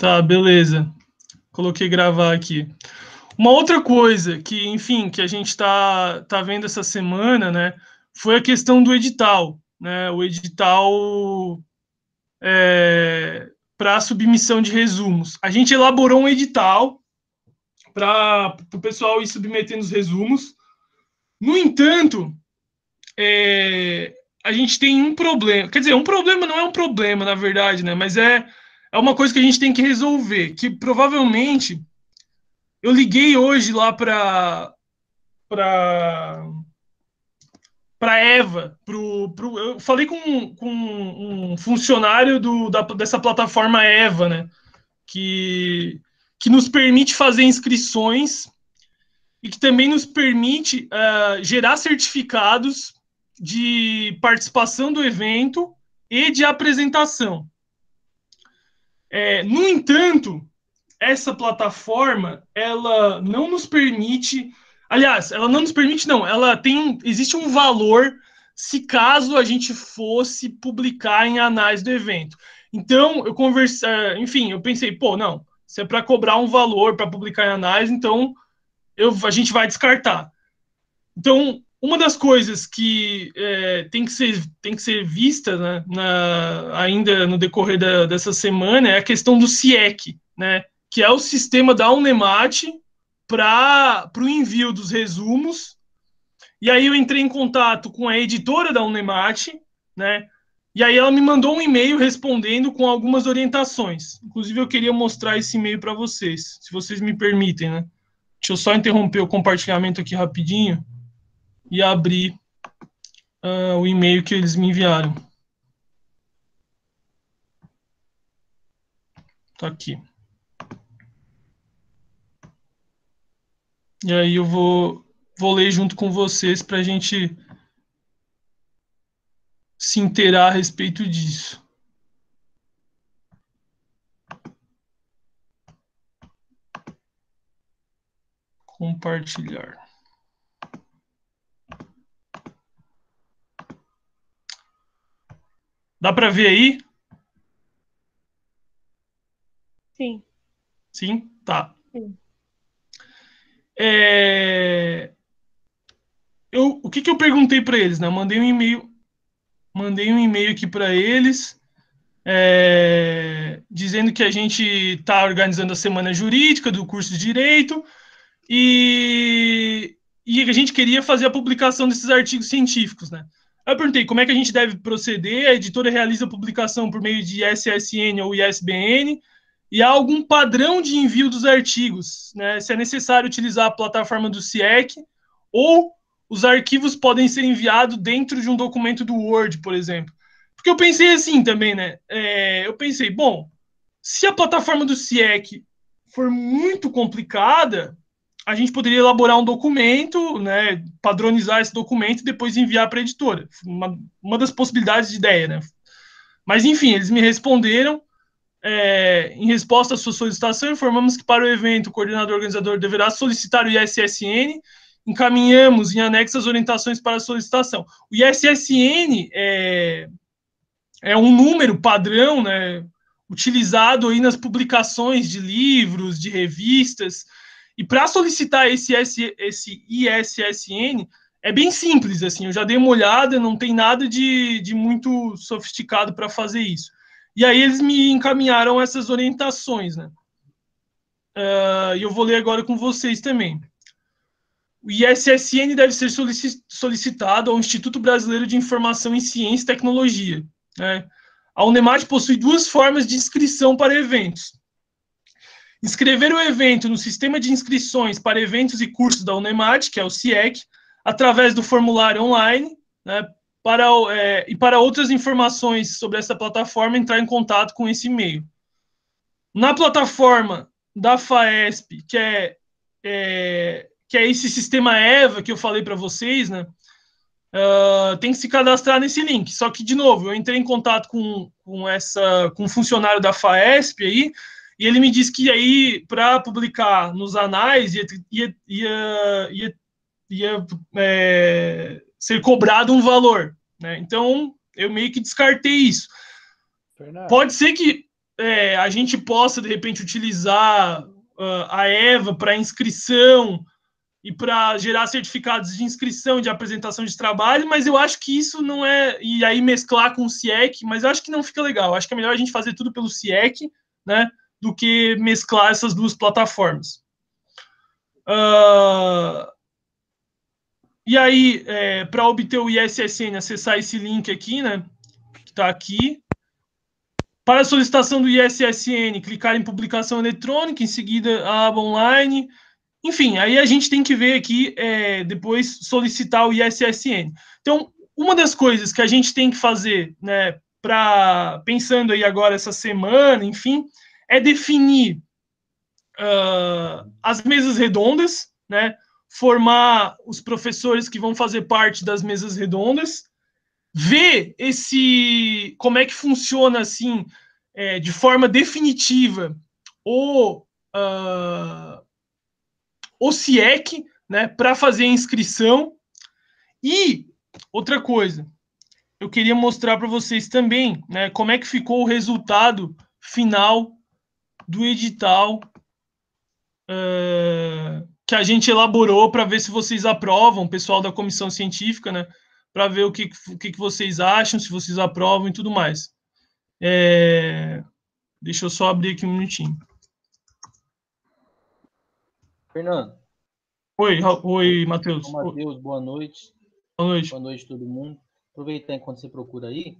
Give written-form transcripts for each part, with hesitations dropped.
Tá, beleza. Coloquei gravar aqui. Uma outra coisa que, enfim, que a gente tá vendo essa semana, né, foi a questão do edital, né, o edital para submissão de resumos. A gente elaborou um edital para o pessoal ir submetendo os resumos. No entanto, a gente tem um problema. Quer dizer, um problema não é um problema, na verdade, né, mas é uma coisa que a gente tem que resolver, que provavelmente eu liguei hoje lá para Eva, eu falei com um funcionário dessa plataforma Eva, né, que nos permite fazer inscrições e que também nos permite gerar certificados de participação do evento e de apresentação. No entanto, essa plataforma, ela não nos permite, aliás, ela não nos permite, não, existe um valor se caso a gente fosse publicar em anais do evento. Então, enfim, eu pensei, pô, não, se é para cobrar um valor para publicar em anais, então a gente vai descartar. Então, uma das coisas que tem que ser vista, né, ainda no decorrer dessa semana é a questão do CIEC, né, que é o sistema da Unemat para o envio dos resumos. E aí eu entrei em contato com a editora da Unemat, né, e aí ela me mandou um e-mail respondendo com algumas orientações. Inclusive, eu queria mostrar esse e-mail para vocês, se vocês me permitem, né. Deixa eu só interromper o compartilhamento aqui rapidinho e abrir o e-mail que eles me enviaram. Tá aqui. E aí eu vou ler junto com vocês para a gente se inteirar a respeito disso. Compartilhar. Dá para ver aí? Sim. Sim? Tá. Sim. O que eu perguntei para eles, né? Eu mandei um e-mail aqui para eles, dizendo que a gente está organizando a semana jurídica do curso de Direito e a gente queria fazer a publicação desses artigos científicos, né? Aí eu perguntei como é que a gente deve proceder, a editora realiza a publicação por meio de SSN ou ISBN, e há algum padrão de envio dos artigos, né? Se é necessário utilizar a plataforma do CIEC, ou os arquivos podem ser enviados dentro de um documento do Word, por exemplo. Porque eu pensei assim também, né? Eu pensei, bom, se a plataforma do CIEC for muito complicada, a gente poderia elaborar um documento, né, padronizar esse documento e depois enviar para a editora. Uma das possibilidades de ideia, né? Mas, enfim, eles me responderam. Em resposta à sua solicitação, informamos que para o evento o coordenador organizador deverá solicitar o ISSN. Encaminhamos em anexo as orientações para a solicitação. O ISSN é um número padrão, né, utilizado aí nas publicações de livros, de revistas. E para solicitar esse ISSN é bem simples, assim, eu já dei uma olhada, não tem nada de muito sofisticado para fazer isso. E aí eles me encaminharam essas orientações, né? E eu vou ler agora com vocês também. O ISSN deve ser solicitado ao Instituto Brasileiro de Informação em Ciência e Tecnologia, né? A Unemat possui duas formas de inscrição para eventos. Inscrever o evento no sistema de inscrições para eventos e cursos da Unemat, que é o CIEC, através do formulário online, né, e para outras informações sobre essa plataforma, entrar em contato com esse e-mail. Na plataforma da FAESP, que é esse sistema EVA que eu falei para vocês, né, tem que se cadastrar nesse link. Só que, de novo, eu entrei em contato com um funcionário da FAESP aí, e ele me disse que aí, para publicar nos anais, ia ser cobrado um valor, né? Então, eu meio que descartei isso. Fernando, Pode ser que... a gente possa, de repente, utilizar a EVA para inscrição e para gerar certificados de inscrição e de apresentação de trabalho, mas eu acho que isso não é... E aí mesclar com o CIEC, mas eu acho que não fica legal. Acho que é melhor a gente fazer tudo pelo CIEC, né, do que mesclar essas duas plataformas. E aí, para obter o ISSN, acessar esse link aqui, né, que está aqui. Para a solicitação do ISSN, clicar em publicação eletrônica, em seguida a aba online. Enfim, aí a gente tem que ver aqui, depois, solicitar o ISSN. Então, uma das coisas que a gente tem que fazer, né, pensando aí agora essa semana, enfim, é definir as mesas redondas, né, formar os professores que vão fazer parte das mesas redondas, ver como é que funciona, assim, de forma definitiva, o CIEC, né, para fazer a inscrição. E outra coisa, eu queria mostrar para vocês também, né, como é que ficou o resultado final do edital que a gente elaborou para ver se vocês aprovam, pessoal da comissão científica, né, para ver o que vocês acham, se vocês aprovam e tudo mais. Deixa eu só abrir aqui um minutinho. Fernando. Oi, Matheus. Matheus, boa noite. Boa noite. Boa noite a todo mundo. Aproveitando enquanto você procura aí,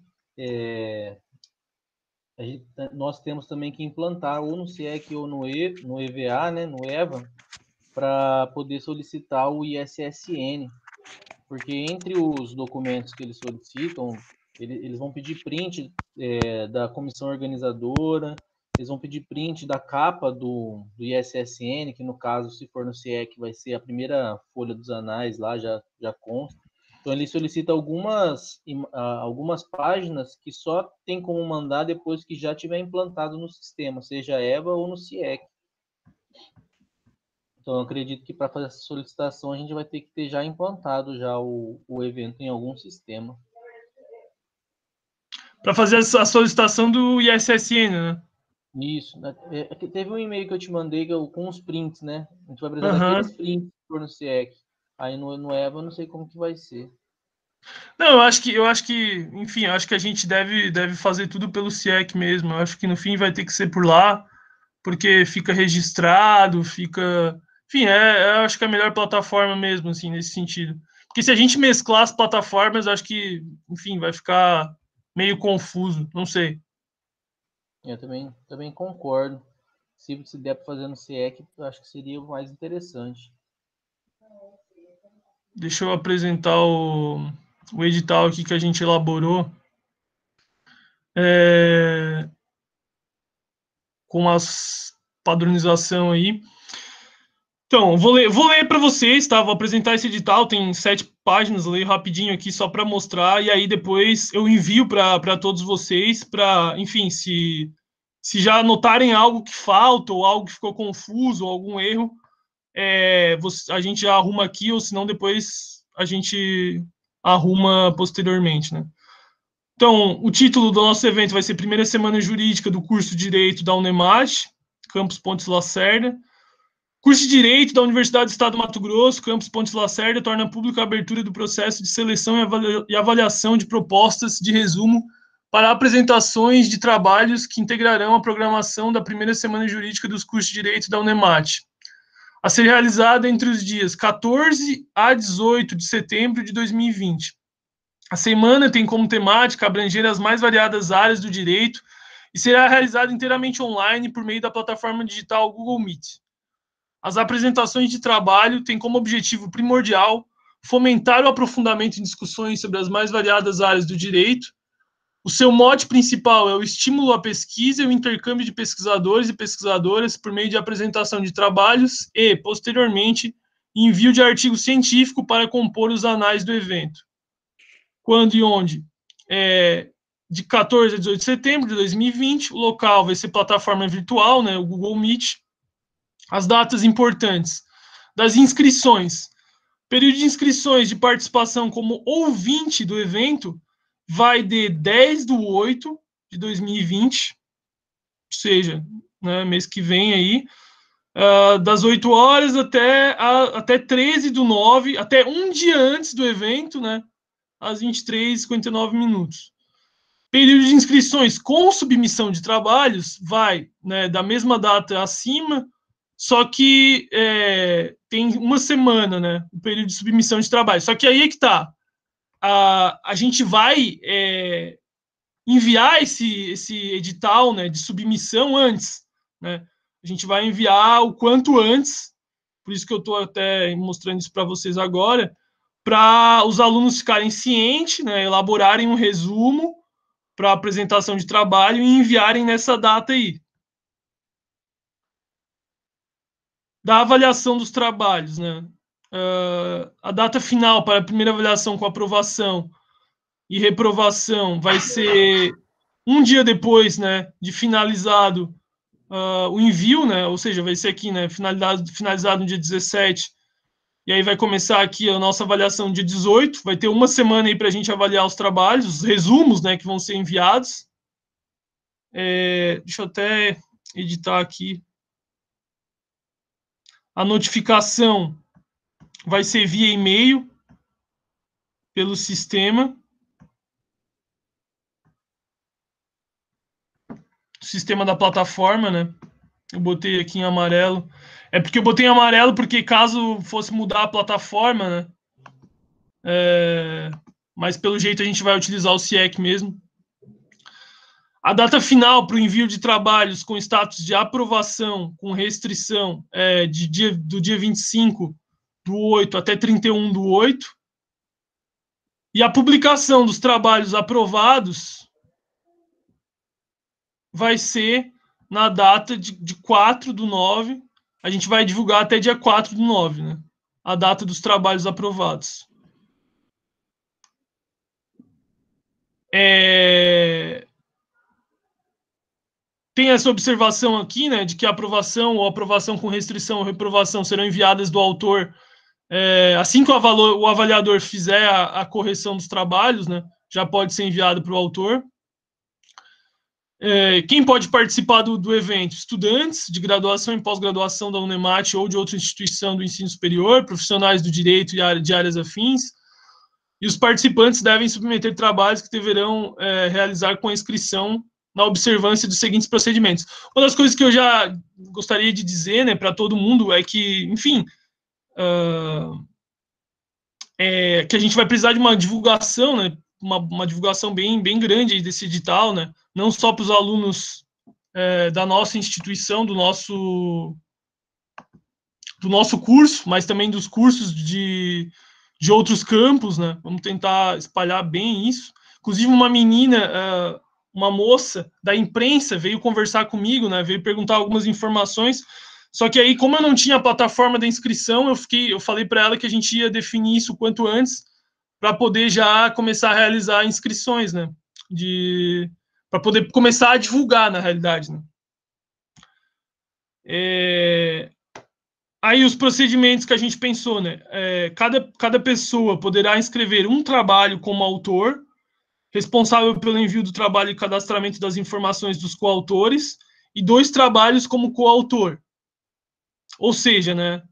nós temos também que implantar ou no CIEC ou no EVA, né, no EVA, para poder solicitar o ISSN, porque entre os documentos que eles solicitam, eles vão pedir print da comissão organizadora, eles vão pedir print da capa do ISSN, que no caso, se for no CIEC, vai ser a primeira folha dos anais lá, já consta. Então, ele solicita algumas páginas que só tem como mandar depois que já tiver implantado no sistema, seja EVA ou no CIEC. Então, eu acredito que para fazer essa solicitação, a gente vai ter que ter já implantado já o evento em algum sistema. Para fazer a solicitação do ISSN, né? Isso. Teve um e-mail que eu te mandei com os prints, né? A gente vai precisar daqueles prints por no CIEC. Aí no EVA eu não sei como que vai ser. Não, eu acho que, enfim, eu acho que a gente deve fazer tudo pelo CIEC mesmo. Eu acho que no fim vai ter que ser por lá, porque fica registrado, fica... Enfim, eu acho que é a melhor plataforma mesmo, assim, nesse sentido. Porque se a gente mesclar as plataformas, acho que, enfim, vai ficar meio confuso, não sei. Eu também concordo. Se der para fazer no CIEC, eu acho que seria o mais interessante. Deixa eu apresentar o edital aqui que a gente elaborou. Com as padronização aí. Então, vou ler para vocês, tá? Vou apresentar esse edital, tem 7 páginas, leio rapidinho aqui só para mostrar, e aí depois eu envio para todos vocês, para, enfim, se já notarem algo que falta, ou algo que ficou confuso, ou algum erro, a gente já arruma aqui, ou senão depois a gente arruma posteriormente, né? Então, o título do nosso evento vai ser Primeira Semana Jurídica do Curso de Direito da Unemate, Campus Pontes Lacerda. Curso de Direito da Universidade do Estado do Mato Grosso, Campus Pontes Lacerda, torna pública a abertura do processo de seleção e avaliação de propostas de resumo para apresentações de trabalhos que integrarão a programação da Primeira Semana Jurídica dos Cursos de Direito da Unemate, a ser realizada entre os dias 14 a 18 de setembro de 2020. A semana tem como temática abranger as mais variadas áreas do direito e será realizada inteiramente online por meio da plataforma digital Google Meet. As apresentações de trabalho têm como objetivo primordial fomentar o aprofundamento em discussões sobre as mais variadas áreas do direito. O seu mote principal é o estímulo à pesquisa e o intercâmbio de pesquisadores e pesquisadoras por meio de apresentação de trabalhos e, posteriormente, envio de artigo científico para compor os anais do evento. Quando e onde? De 14 a 18 de setembro de 2020. O local vai ser plataforma virtual, né, o Google Meet. As datas importantes das inscrições. Período de inscrições de participação como ouvinte do evento vai de 10/8 de 2020 seja, né, mês que vem aí, das 8 horas até 13/9, até um dia antes do evento, né, às 23h59. Período de inscrições com submissão de trabalhos vai, né, da mesma data acima, só que tem uma semana, né, o período de submissão de trabalho. Só que aí é que tá. A gente vai enviar esse edital, né, de submissão antes, né? A gente vai enviar o quanto antes, por isso que eu estou até mostrando isso para vocês agora, para os alunos ficarem cientes, né, elaborarem um resumo para apresentação de trabalho e enviarem nessa data aí. Da avaliação dos trabalhos, né? A data final para a primeira avaliação com aprovação e reprovação vai ser um dia depois, né, de finalizado o envio, né? Ou seja, vai ser aqui, né, finalizado no dia 17, e aí vai começar aqui a nossa avaliação no dia 18, vai ter uma semana aí para a gente avaliar os trabalhos, os resumos, né, que vão ser enviados. Deixa eu até editar aqui. A notificação vai ser via e-mail pelo sistema da plataforma, né? Eu botei aqui em amarelo. É porque eu botei em amarelo porque caso fosse mudar a plataforma, né? Mas pelo jeito a gente vai utilizar o CIEC mesmo. A data final para o envio de trabalhos com status de aprovação, com restrição, do dia 25/8 até 31/8. E a publicação dos trabalhos aprovados vai ser na data de 4/9. A gente vai divulgar até dia 4/9, né? A data dos trabalhos aprovados. Tem essa observação aqui, né, de que a aprovação ou aprovação com restrição ou reprovação serão enviadas do autor assim que o avaliador fizer a correção dos trabalhos, né, já pode ser enviado para o autor. Quem pode participar do evento? Estudantes de graduação e pós-graduação da Unemat ou de outra instituição do ensino superior, profissionais do direito e de áreas afins. E os participantes devem submeter trabalhos que deverão realizar com a inscrição na observância dos seguintes procedimentos. Uma das coisas que eu já gostaria de dizer, né, para todo mundo é que, enfim, que a gente vai precisar de uma divulgação, né, uma divulgação bem grande desse edital, né, não só para os alunos da nossa instituição, do nosso curso, mas também dos cursos de outros campos, né? Vamos tentar espalhar bem isso. Inclusive, uma menina, uma moça da imprensa veio conversar comigo, né? Veio perguntar algumas informações. Só que aí, como eu não tinha a plataforma da inscrição, eu falei para ela que a gente ia definir isso o quanto antes para poder já começar a realizar inscrições, né? Para poder começar a divulgar, na realidade, né? Aí os procedimentos que a gente pensou, né? Cada pessoa poderá inscrever um trabalho como autor, responsável pelo envio do trabalho e cadastramento das informações dos coautores, e 2 trabalhos como coautor. Ou seja, né?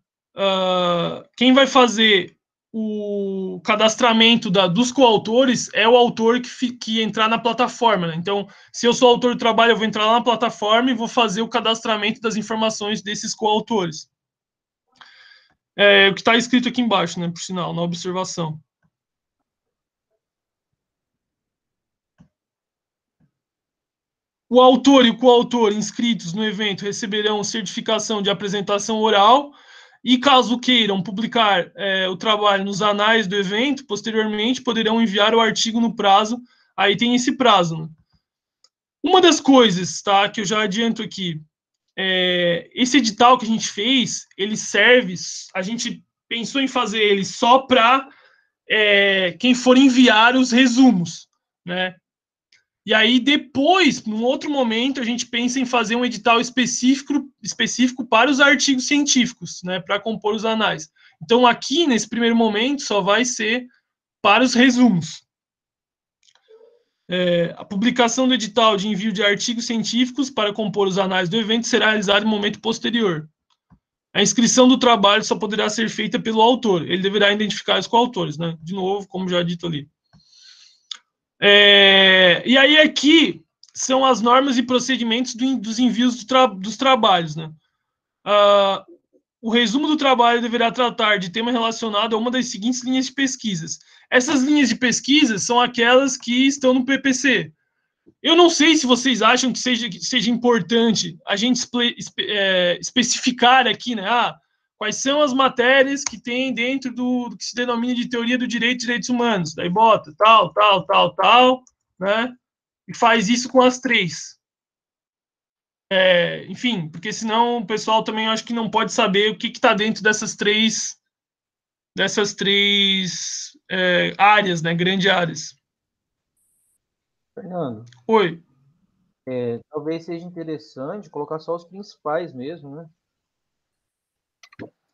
Quem vai fazer o cadastramento dos coautores é o autor que entrar na plataforma, né? Então, se eu sou autor do trabalho, eu vou entrar lá na plataforma e vou fazer o cadastramento das informações desses coautores. O que está escrito aqui embaixo, né, por sinal, na observação. O autor e o coautor inscritos no evento receberão certificação de apresentação oral e, caso queiram publicar o trabalho nos anais do evento, posteriormente poderão enviar o artigo no prazo. Aí tem esse prazo, né? Uma das coisas, tá, que eu já adianto aqui, esse edital que a gente fez, ele serve, a gente pensou em fazer ele só para quem for enviar os resumos, né? E aí, depois, num outro momento, a gente pensa em fazer um edital específico para os artigos científicos, né, para compor os anais. Então, aqui, nesse primeiro momento, só vai ser para os resumos. A publicação do edital de envio de artigos científicos para compor os anais do evento será realizada em momento posterior. A inscrição do trabalho só poderá ser feita pelo autor. Ele deverá identificar os coautores, né? De novo, como já dito ali. E aí aqui são as normas e procedimentos dos envios dos trabalhos, né? O resumo do trabalho deverá tratar de tema relacionado a uma das seguintes linhas de pesquisas. Essas linhas de pesquisa são aquelas que estão no PPC. Eu não sei se vocês acham que seja importante a gente especificar aqui, né? Quais são as matérias que tem dentro do que se denomina de teoria do direito e direitos humanos. Daí bota tal, né? E faz isso com as 3. Enfim, porque senão o pessoal também acho que não pode saber o que está dentro dessas três áreas, né? Grandes áreas. Fernando. Oi. Talvez seja interessante colocar só os principais mesmo, né?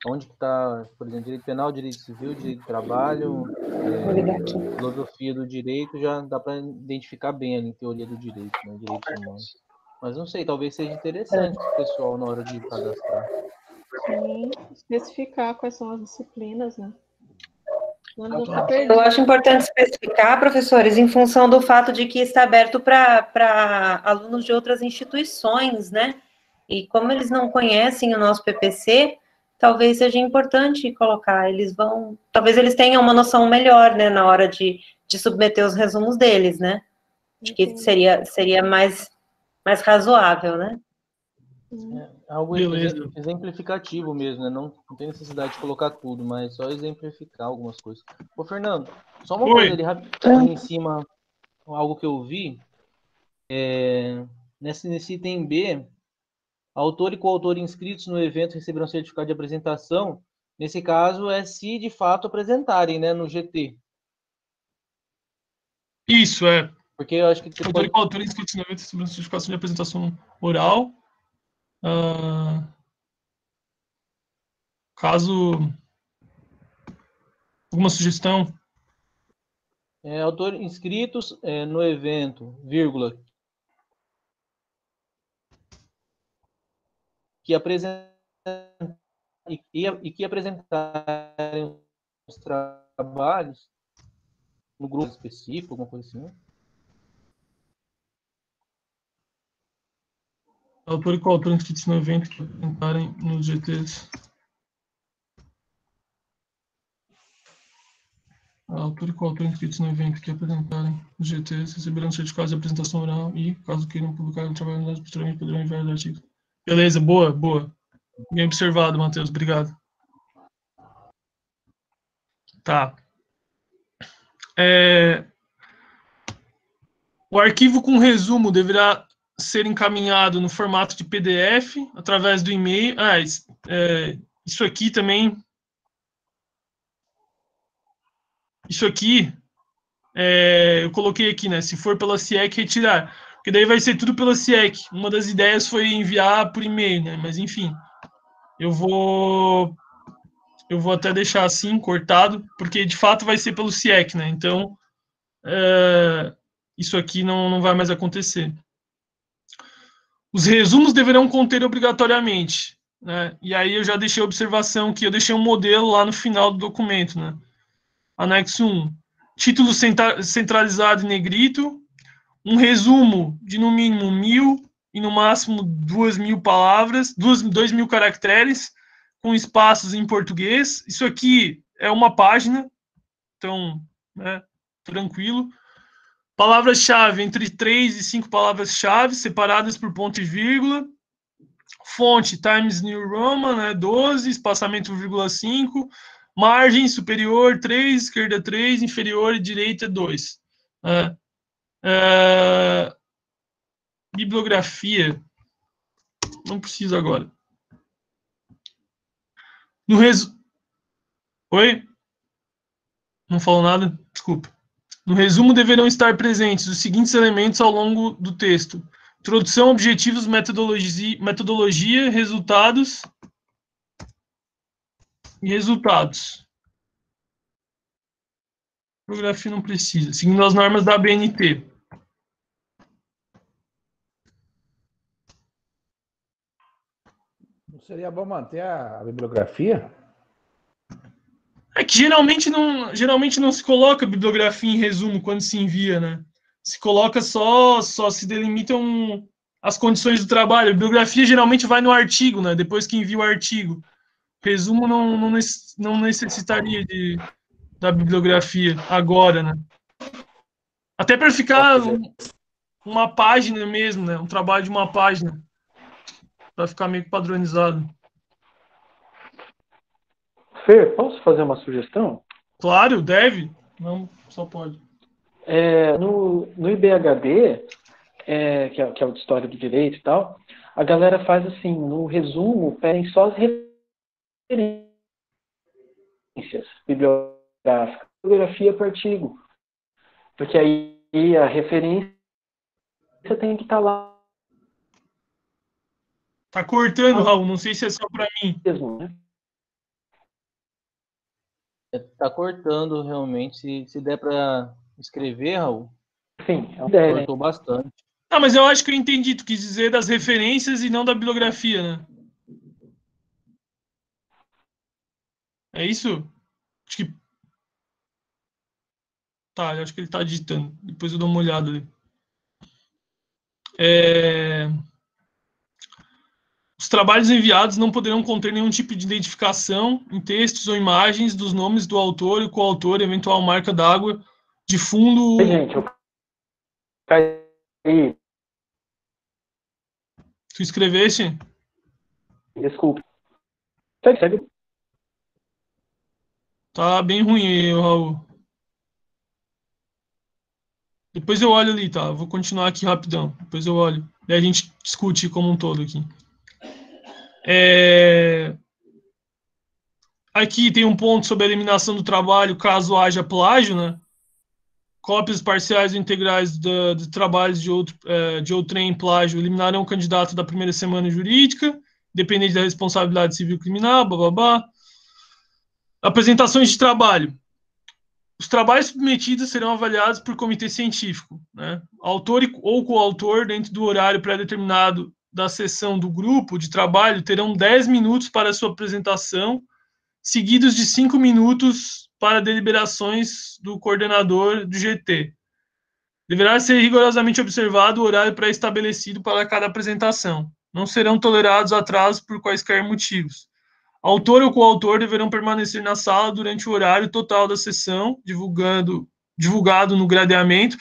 Onde que está, por exemplo, direito penal, direito civil, direito do trabalho, filosofia do direito, já dá para identificar bem ali em teoria do direito, né? Direitos humanos. Mas não sei, talvez seja interessante para o pessoal na hora de cadastrar. Sim, especificar quais são as disciplinas, né? Eu acho importante especificar, professores, em função do fato de que está aberto para alunos de outras instituições, né? E como eles não conhecem o nosso PPC, talvez seja importante colocar. Talvez eles tenham uma noção melhor, né, na hora de submeter os resumos deles, né? Acho que seria mais razoável, né? Algo exemplificativo mesmo, né? Não tem necessidade de colocar tudo, mas só exemplificar algumas coisas. Ô, Fernando, só uma coisa ali rapidinho em cima, algo que eu vi. Nesse item B, autor e coautor inscritos no evento receberão certificado de apresentação. Nesse caso, se de fato apresentarem, né, no GT. Isso, Porque eu acho que você autor e coautor inscritos no evento receberão certificação de apresentação oral. Caso alguma sugestão? Autor inscritos no evento, vírgula, que apresentarem os trabalhos no grupo específico, alguma coisa assim. Autor e coautor inscritos no evento que apresentarem nos GTs. Autor e coautor inscritos no evento que apresentarem os GTs receberão certificados de apresentação oral e, caso queiram publicar o trabalho no posteriormente, poderão enviar os artigos. Beleza, boa. Bem observado, Matheus. Obrigado. Tá. O arquivo com resumo deverá ser encaminhado no formato de PDF, através do e-mail. Isso aqui também. Isso aqui, eu coloquei aqui, né? Se for pela CIEC, retirar. Porque daí vai ser tudo pela CIEC. Uma das ideias foi enviar por e-mail, né? Mas, enfim, eu vou até deixar assim, cortado, porque, de fato, vai ser pelo CIEC, né? Então, isso aqui não vai mais acontecer. Os resumos deverão conter obrigatoriamente, né? E aí eu já deixei a observação que eu deixei um modelo lá no final do documento, né? Anexo 1. Título centralizado em negrito. Um resumo de no mínimo 1.000 e no máximo 2.000 palavras, 2.000 caracteres, com espaços em português. Isso aqui é uma página, então, né, tranquilo. Palavras-chave entre 3 e 5 palavras-chave, separadas por ponto e vírgula. Fonte Times New Roman, né, 12, espaçamento 1,5. Margem superior 3, esquerda 3, inferior e direita 2. Bibliografia. Não precisa agora. No Oi? Não falou nada? Desculpa. No resumo deverão estar presentes os seguintes elementos ao longo do texto: introdução, objetivos, metodologia, resultados e resultados. Bibliografia não precisa. Seguindo as normas da ABNT. Não seria bom manter a bibliografia? É que geralmente não se coloca bibliografia em resumo quando se envia, né? Se coloca só se delimitam as condições do trabalho. A bibliografia geralmente vai no artigo, né? Depois que envia o artigo. Resumo não necessitaria da bibliografia agora, né? Até para ficar uma página mesmo, né? Um trabalho de uma página. Para ficar meio padronizado. Fer, posso fazer uma sugestão? Claro, deve. Não, só pode. No IBHD, que é o de História do Direito e tal, a galera faz assim, no resumo, pedem só as referências bibliográficas, bibliografia para artigo. Porque aí a referência tem que estar lá. Tá cortando, Raul, não sei se é só para mim. Mesmo, né? Tá cortando realmente. Se der para escrever, Raul. Sim, é uma ideia. Cortou bastante. Ah, mas eu acho que eu entendi. Tu quis dizer das referências e não da bibliografia, né? É isso? Acho que... Tá, eu acho que ele tá digitando. Depois eu dou uma olhada ali. Os trabalhos enviados não poderão conter nenhum tipo de identificação em textos ou imagens dos nomes do autor e coautor, eventual marca d'água de fundo. Gente, eu caí. Tu escreveste? Desculpe. Segue. Tá bem ruim aí, Raul. Depois eu olho ali, tá? Vou continuar aqui rapidão. Depois eu olho. Daí a gente discute como um todo aqui. Aqui tem um ponto sobre a eliminação do trabalho caso haja plágio, né? Cópias parciais ou integrais de trabalhos de outrem em plágio eliminarão o candidato da primeira semana jurídica, dependente da responsabilidade civil criminal, bababá. Apresentações de trabalho. Os trabalhos submetidos serão avaliados por comitê científico, né? Autor ou coautor, dentro do horário pré-determinado da sessão do grupo de trabalho, terão 10 minutos para sua apresentação, seguidos de 5 minutos para deliberações do coordenador do GT. Deverá ser rigorosamente observado o horário pré-estabelecido para cada apresentação. Não serão tolerados atrasos por quaisquer motivos. Autor ou coautor deverão permanecer na sala durante o horário total da sessão, divulgado no gradeamento,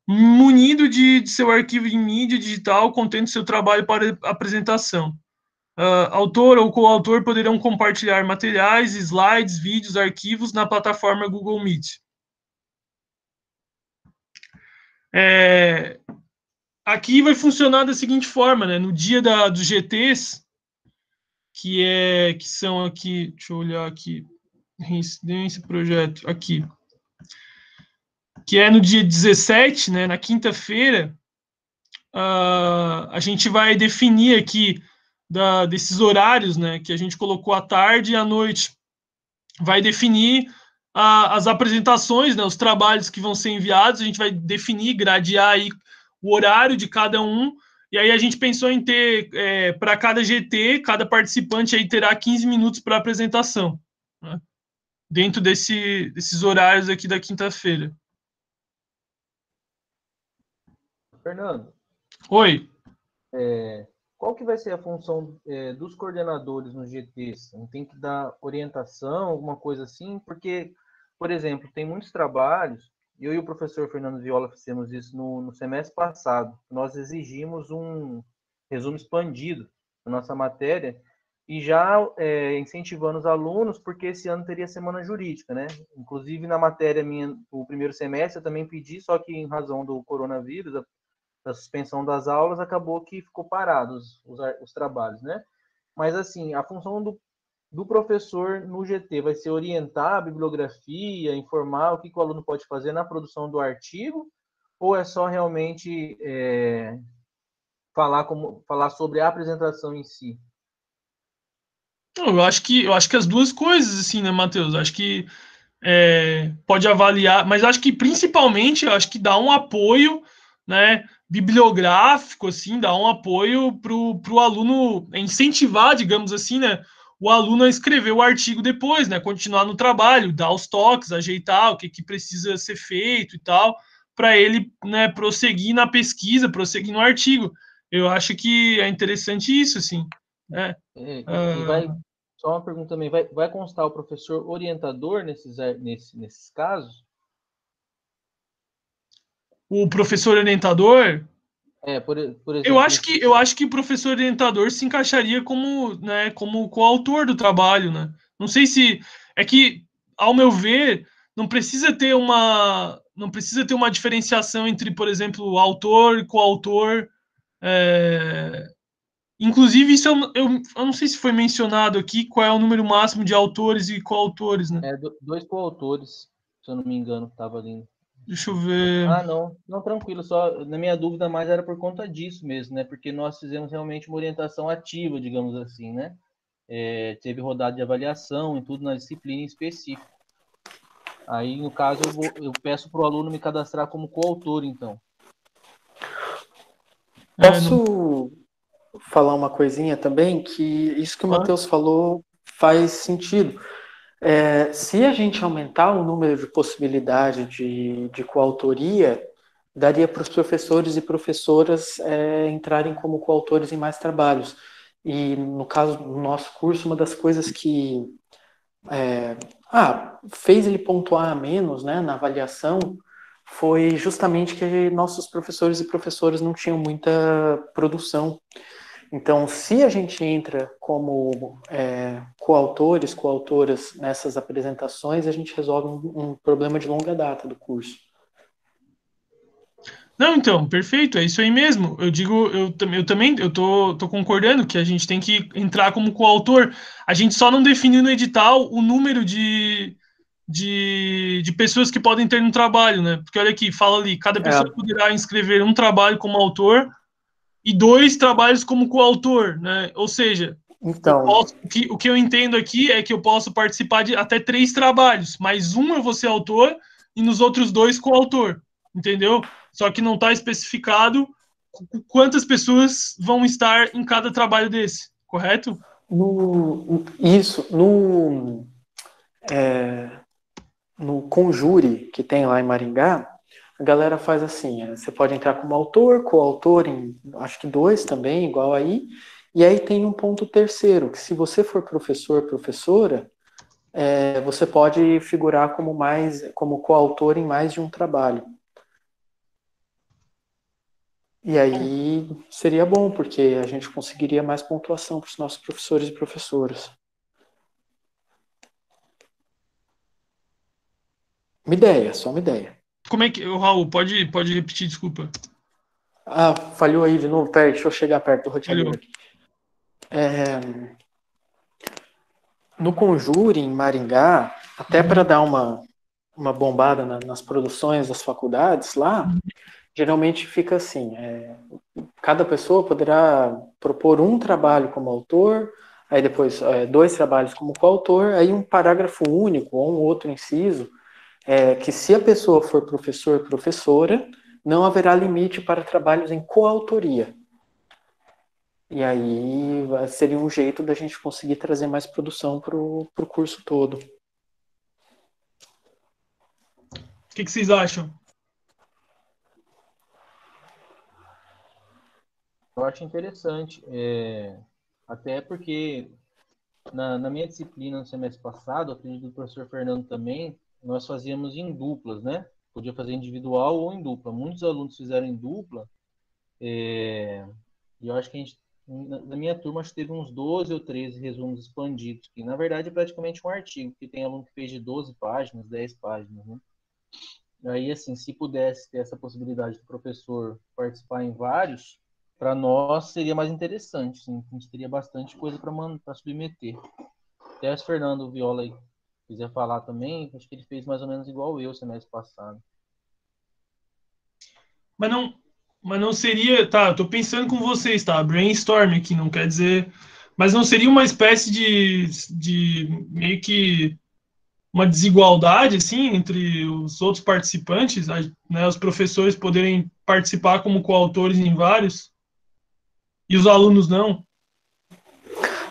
munido de seu arquivo em mídia digital contendo seu trabalho para apresentação. Autor ou coautor poderão compartilhar materiais, slides, vídeos, arquivos na plataforma Google Meet. Aqui vai funcionar da seguinte forma, né? No dia dos GTs, que são aqui, deixa eu olhar aqui, reincidência, projeto, aqui, que é no dia 17, né, na quinta-feira, a gente vai definir aqui desses horários, né, que a gente colocou à tarde e à noite, vai definir as apresentações, né, os trabalhos que vão ser enviados, a gente vai definir, gradear aí o horário de cada um. E aí a gente pensou em ter, para cada GT, cada participante aí terá 15 minutos para apresentação, né? Dentro desses horários aqui da quinta-feira. Fernando. Oi. Qual que vai ser a função dos coordenadores nos GTs? Tem que dar orientação, alguma coisa assim? Porque, por exemplo, tem muitos trabalhos. Eu e o professor Fernando Viola fizemos isso no semestre passado. Nós exigimos um resumo expandido da nossa matéria e já incentivando os alunos, porque esse ano teria semana jurídica, né? Inclusive, na matéria minha, o primeiro semestre, eu também pedi, só que em razão do coronavírus, da suspensão das aulas, acabou que ficou parados os trabalhos, né? Mas, assim, a função do professor no GT vai ser orientar a bibliografia, informar o que o aluno pode fazer na produção do artigo, ou é só realmente falar sobre a apresentação em si? Eu acho que as duas coisas, assim, né, Matheus? Acho que pode avaliar, mas acho que principalmente, acho que dá um apoio, né, bibliográfico, assim, dar um apoio para o aluno, incentivar, digamos assim, né, o aluno a escrever o artigo depois, né, continuar no trabalho, dar os toques, ajeitar o que precisa ser feito e tal, para ele, né, prosseguir na pesquisa, prosseguir no artigo. Eu acho que é interessante isso, assim, né? E vai, só uma pergunta também, vai constar o professor orientador nesses casos? O professor orientador, Por exemplo, eu acho que o professor orientador se encaixaria como, né, como coautor do trabalho, né? Não sei se é que, ao meu ver, não precisa ter uma diferenciação entre, por exemplo, autor e coautor. Inclusive, isso eu não sei se foi mencionado aqui qual é o número máximo de autores e coautores, né? 2 coautores, se eu não me engano, estava ali. Deixa eu ver. Não, tranquilo, só na minha dúvida mais era por conta disso mesmo, né? Porque nós fizemos realmente uma orientação ativa, digamos assim, né? Teve rodada de avaliação e tudo na disciplina em específico. Aí, no caso, eu peço para o aluno me cadastrar como coautor, então. Posso falar uma coisinha também? Que isso que o Matheus falou faz sentido. Se a gente aumentar o número de possibilidade de coautoria, daria para os professores e professoras entrarem como coautores em mais trabalhos. E, no caso do nosso curso, uma das coisas que fez ele pontuar menos, né, na avaliação foi justamente que nossos professores e professoras não tinham muita produção. Então, se a gente entra como coautores, coautoras nessas apresentações, a gente resolve um problema de longa data do curso. Não, então, perfeito, é isso aí mesmo. Eu digo, eu também tô concordando que a gente tem que entrar como coautor. A gente só não definiu no edital o número de pessoas que podem ter no trabalho, né? Porque olha aqui, fala ali, cada pessoa poderá inscrever um trabalho como autor e 2 trabalhos como coautor, né? Ou seja, então, o que eu entendo aqui é que eu posso participar de até 3 trabalhos, mas um eu vou ser autor e nos outros 2 coautor, entendeu? Só que não está especificado quantas pessoas vão estar em cada trabalho desse, correto? No Conjure, que tem lá em Maringá, a galera faz assim, você pode entrar como autor, coautor em, acho que 2 também, igual aí, e aí tem um ponto terceiro, que se você for professor, professora, você pode figurar como coautor em mais de um trabalho. E aí seria bom, porque a gente conseguiria mais pontuação para os nossos professores e professoras. Uma ideia, só uma ideia. Como é que... Raul, pode repetir, desculpa. Falhou aí de novo. Peraí, deixa eu chegar perto do roteador aqui. No Conjure, em Maringá, até para dar uma bombada nas produções das faculdades lá, geralmente fica assim, cada pessoa poderá propor um trabalho como autor, aí depois 2 trabalhos como coautor, aí um parágrafo único ou um outro inciso, que se a pessoa for professor, professora, não haverá limite para trabalhos em coautoria. E aí seria um jeito da gente conseguir trazer mais produção para o curso todo. O que vocês acham? Eu acho interessante, até porque na minha disciplina no semestre passado, acredito do professor Fernando também, nós fazíamos em duplas, né? Podia fazer individual ou em dupla. Muitos alunos fizeram em dupla, e eu acho que na minha turma, acho que teve uns 12 ou 13 resumos expandidos, que na verdade é praticamente um artigo, porque tem aluno que fez de 12 páginas, 10 páginas, né? Aí, assim, se pudesse ter essa possibilidade do professor participar em vários, para nós seria mais interessante, sim. A gente teria bastante coisa para submeter. Até se o Fernando Viola aí quiser falar também, acho que ele fez mais ou menos igual eu semestre passado. Mas não seria, tá, tô pensando com vocês, tá, brainstorm aqui, não quer dizer, mas não seria uma espécie de meio que uma desigualdade, assim, entre os outros participantes, né, os professores poderem participar como coautores em vários? E os alunos não?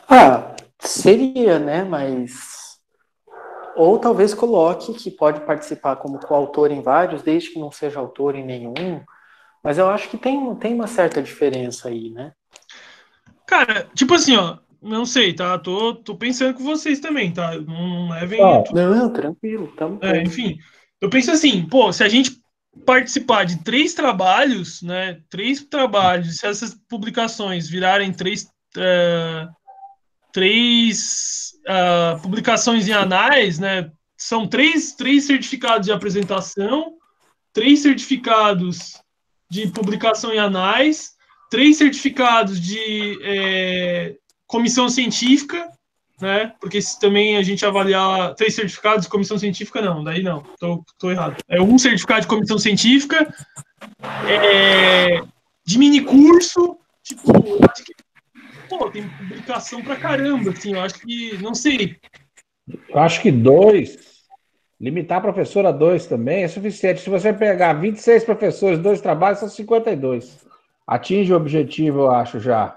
Ah, seria, né? Mas. Ou talvez coloque que pode participar como coautor em vários, desde que não seja autor em nenhum. Mas eu acho que tem uma certa diferença aí, né? Cara, tipo assim, ó, não sei, tá? Tô pensando com vocês também, tá? Não levem tudo. Não, tranquilo, estamos Enfim, eu penso assim, pô, se a gente participar de 3 trabalhos, né? 3 trabalhos, se essas publicações virarem três publicações em anais, né? São três certificados de apresentação, 3 certificados de publicação em anais, 3 certificados de comissão científica, né? Porque também a gente avaliar 3 certificados de comissão científica, não, daí não, tô errado. É um certificado de comissão científica, de mini curso, tipo, eu acho que, pô, tem publicação pra caramba, assim, eu acho que, não sei. Eu acho que 2, limitar professor a 2 também é suficiente. Se você pegar 26 professores, 2 trabalhos, são 52. Atinge o objetivo, eu acho, já.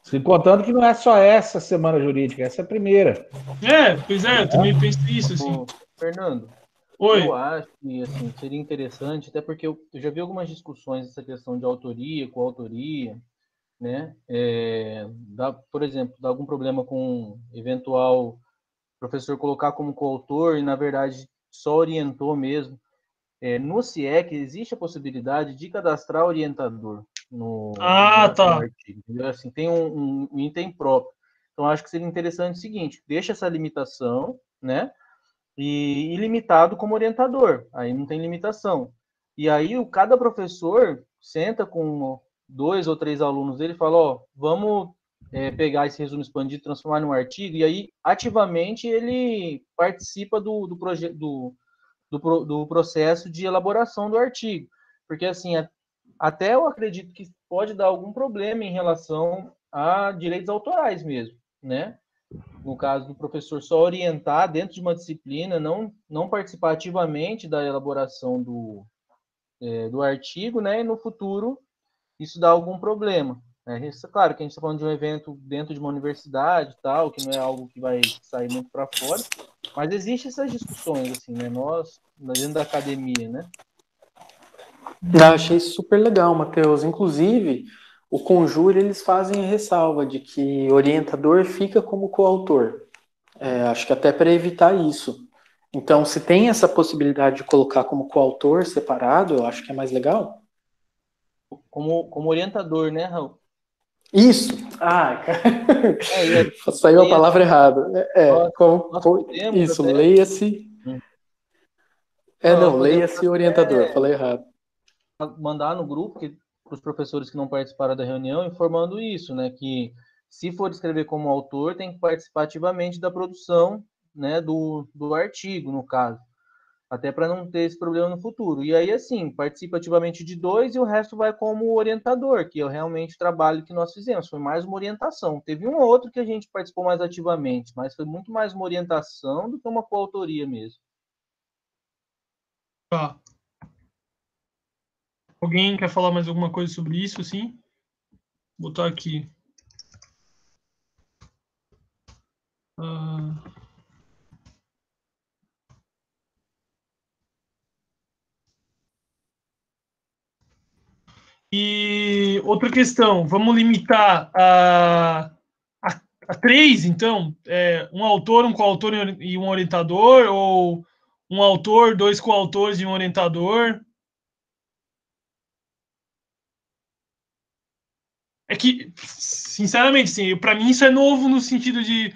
Se contando que não é só essa semana jurídica, essa é a primeira. Pois é, eu também penso isso, assim. Ô, Fernando, Oi. eu acho que assim, seria interessante, até porque eu já vi algumas discussões dessa questão de autoria, coautoria, né? Por exemplo, dá algum problema com eventual professor colocar como coautor e, na verdade, só orientou mesmo. No CIEC, existe a possibilidade de cadastrar orientador no Tá. artigo. Assim, tem um item próprio. Então, acho que seria interessante o seguinte, deixa essa limitação, né? E limitado como orientador. Aí não tem limitação. E aí, cada professor senta com 2 ou 3 alunos dele e fala, ó, vamos pegar esse resumo expandido, transformar num artigo, e aí, ativamente, ele participa do processo de elaboração do artigo. Porque, assim, até eu acredito que pode dar algum problema em relação a direitos autorais mesmo, né? No caso do professor só orientar dentro de uma disciplina, não participar ativamente da elaboração do artigo, né? E no futuro isso dá algum problema. Claro que a gente está falando de um evento dentro de uma universidade, tal, que não é algo que vai sair muito para fora, mas existem essas discussões, assim, né? Nós, dentro da academia, né? Eu achei super legal, Matheus. Inclusive, o Conjure, eles fazem a ressalva de que orientador fica como coautor. Acho que até para evitar isso. Então, se tem essa possibilidade de colocar como coautor separado, eu acho que é mais legal. Como orientador, né, Raul? Isso! Saiu a palavra errada. Isso, leia-se. Leia-se orientador, falei errado. Mandar no grupo para os professores que não participaram da reunião, informando isso, né, que se for escrever como autor, tem que participar ativamente da produção, né, do artigo, no caso, até para não ter esse problema no futuro. E aí, assim, participa ativamente de 2 e o resto vai como orientador, que é realmente o trabalho que nós fizemos, foi mais uma orientação. Teve um ou outro que a gente participou mais ativamente, mas foi muito mais uma orientação do que uma coautoria mesmo. Tá. Alguém quer falar mais alguma coisa sobre isso, assim? Vou botar aqui. E outra questão, vamos limitar a 3, então? Um autor, um coautor e um orientador? Ou um autor, 2 coautores e um orientador? É que, sinceramente, sim, para mim isso é novo no sentido de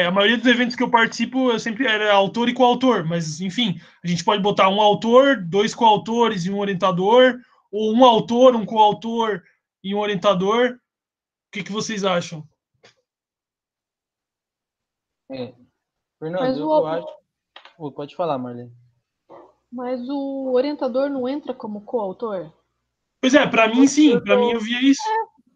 a maioria dos eventos que eu participo eu sempre era autor e coautor, mas enfim, a gente pode botar um autor, 2 coautores e um orientador, ou um autor, um coautor e um orientador. O que vocês acham? Fernando, eu acho... Pode falar, Marlene. Mas o orientador não entra como coautor? Pois é, para mim sim, para mim eu via isso.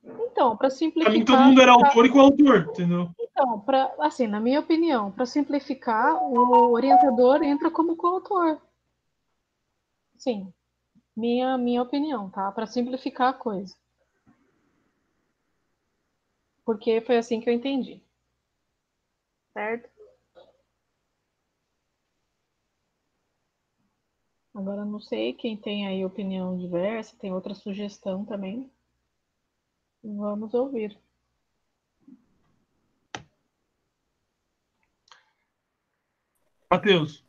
Então, para simplificar... Para mim todo mundo era autor e coautor, entendeu? Então, assim, na minha opinião, para simplificar, o orientador entra como coautor. Sim. Minha opinião, tá? Para simplificar a coisa. Porque foi assim que eu entendi. Certo? Agora, não sei quem tem aí opinião diversa, tem outra sugestão também. Vamos ouvir. Matheus.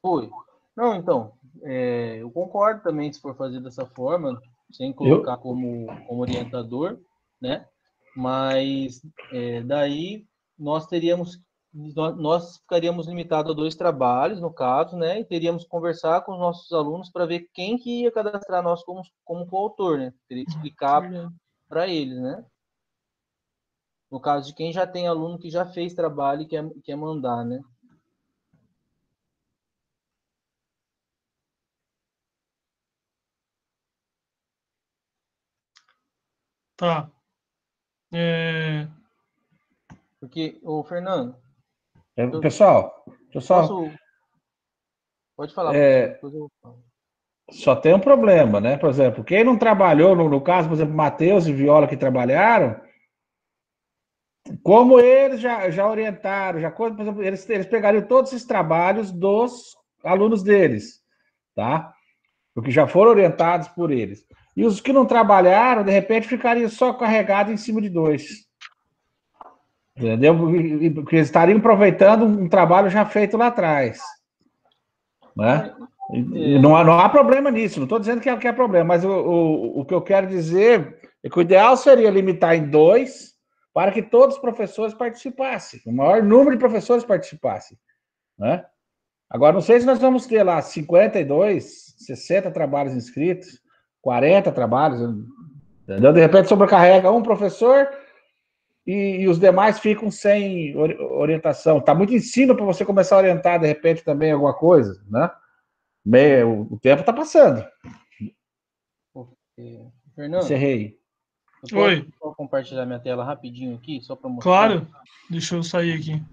Foi. Não, então, eu concordo também se for fazer dessa forma, sem colocar como orientador, né? Mas daí nós ficaríamos limitados a 2 trabalhos, no caso, né? E teríamos que conversar com os nossos alunos para ver quem que ia cadastrar nós como coautor, né? Teria que explicar para eles, né? No caso de quem já tem aluno que já fez trabalho e quer mandar, né? Tá. Porque, ô Fernando, Pessoal, pode falar, professor, depois eu falo. só tem um problema, né? Por exemplo, quem não trabalhou, no caso, por exemplo, Matheus e Viola que trabalharam, como eles já orientaram, por exemplo, eles pegariam todos esses trabalhos dos alunos deles, tá? Porque já foram orientados por eles. E os que não trabalharam, de repente, ficariam só carregados em cima de 2. Entendeu? Porque eles estariam aproveitando um trabalho já feito lá atrás. Né? Não há problema nisso, não estou dizendo que é problema, mas o que eu quero dizer é que o ideal seria limitar em 2 para que todos os professores participassem, o maior número de professores participassem. Né? Agora, não sei se nós vamos ter lá 52, 60 trabalhos inscritos, 40 trabalhos, entendeu? De repente sobrecarrega um professor e os demais ficam sem orientação. Está muito em cima para você começar a orientar, de repente, também alguma coisa, né? O tempo está passando. Fernando, encerrei. Oi. Posso compartilhar minha tela rapidinho aqui, só para mostrar? Claro. Deixa eu sair aqui.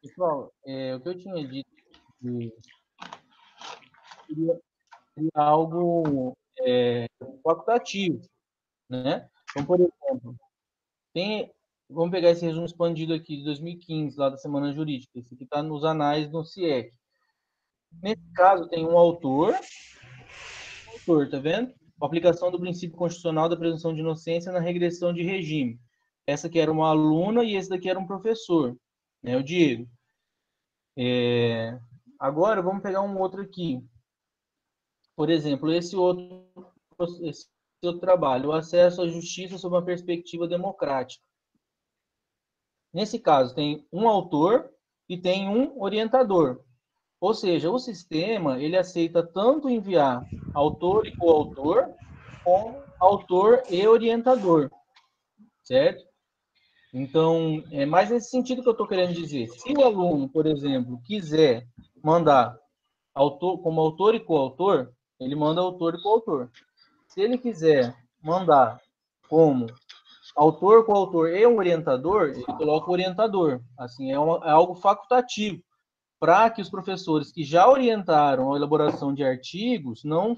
Pessoal, o que eu tinha dito seria algo facultativo, né? Então, por exemplo, vamos pegar esse resumo expandido aqui de 2015, lá da Semana Jurídica. Esse aqui está nos anais do CIEC. Nesse caso, tem um autor, tá vendo? A aplicação do princípio constitucional da presunção de inocência na regressão de regime. Essa aqui era uma aluna e esse daqui era um professor, né? O Diego. Agora, vamos pegar um outro aqui. Por exemplo, esse outro trabalho, o acesso à justiça sob uma perspectiva democrática. Nesse caso, tem um autor e tem um orientador. Ou seja, o sistema ele aceita tanto enviar autor e coautor, como autor e orientador, certo? Então, é mais nesse sentido que eu estou querendo dizer. Se o aluno, por exemplo, quiser mandar como autor e coautor, ele manda autor e coautor. Se ele quiser mandar como autor, coautor e um orientador, ele coloca o orientador. Assim, é algo facultativo, para que os professores que já orientaram a elaboração de artigos não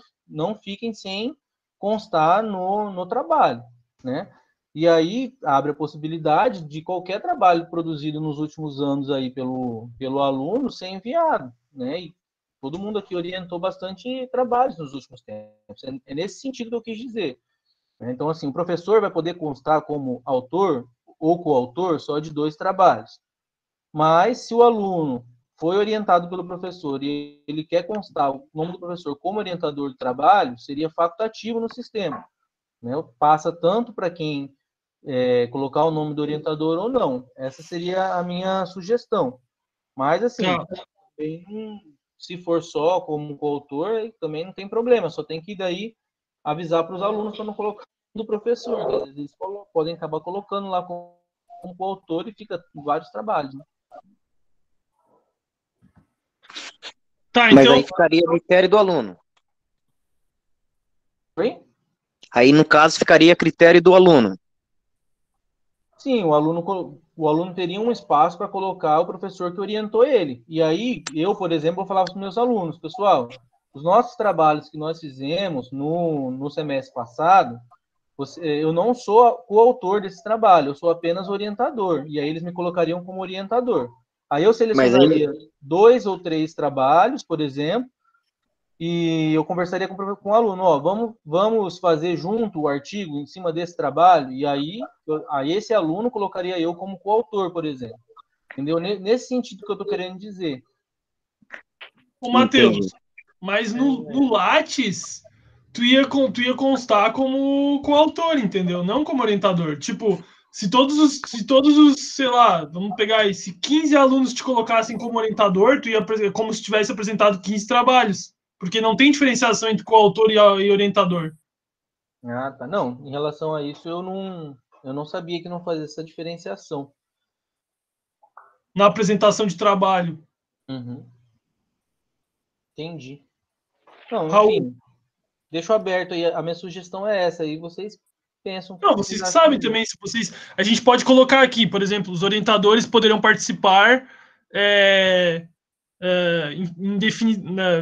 fiquem sem constar no trabalho, né? E aí abre a possibilidade de qualquer trabalho produzido nos últimos anos aí pelo aluno ser enviado, né? E todo mundo aqui orientou bastante trabalhos nos últimos tempos. É nesse sentido que eu quis dizer. Então, assim, o professor vai poder constar como autor ou coautor só de 2 trabalhos. Mas, se o aluno foi orientado pelo professor e ele quer constar o nome do professor como orientador de trabalho, seria facultativo no sistema. Né? Passa tanto para quem colocar o nome do orientador ou não. Essa seria a minha sugestão. Mas, assim, se for só como coautor, também não tem problema. Só tem que daí avisar para os alunos para não colocar do professor. Às vezes eles podem acabar colocando lá como coautor e fica vários trabalhos. Né? Tá, Mas então. aí ficaria a critério do aluno. Oi? Aí, no caso, ficaria a critério do aluno. Sim, o aluno teria um espaço para colocar o professor que orientou ele. E aí, eu, por exemplo, vou falar para os meus alunos, pessoal, os nossos trabalhos que nós fizemos no semestre passado, eu não sou coautor desse trabalho, eu sou apenas orientador. E aí eles me colocariam como orientador. Aí eu Mas aí, selecionaria 2 ou 3 trabalhos, por exemplo, e eu conversaria com o aluno, ó, vamos fazer junto o artigo em cima desse trabalho, e aí esse aluno colocaria eu como coautor, por exemplo. Entendeu? Nesse sentido que eu estou querendo dizer. Ô, Matheus, entendi. mas no Lattes, tu ia constar como coautor, entendeu? Não como orientador. Tipo, se todos os, sei lá, vamos pegar aí, se 15 alunos te colocassem como orientador, tu ia como se tivesse apresentado 15 trabalhos. Porque não tem diferenciação entre coautor e orientador. Ah, tá. Não, em relação a isso, eu não sabia que não fazia essa diferenciação. Na apresentação de trabalho. Uhum. Entendi. Não, Raul. enfim, deixo aberto aí. A minha sugestão é essa. Aí vocês pensam. Não, vocês que sabem também, se vocês. A gente pode colocar aqui, por exemplo, os orientadores poderão participar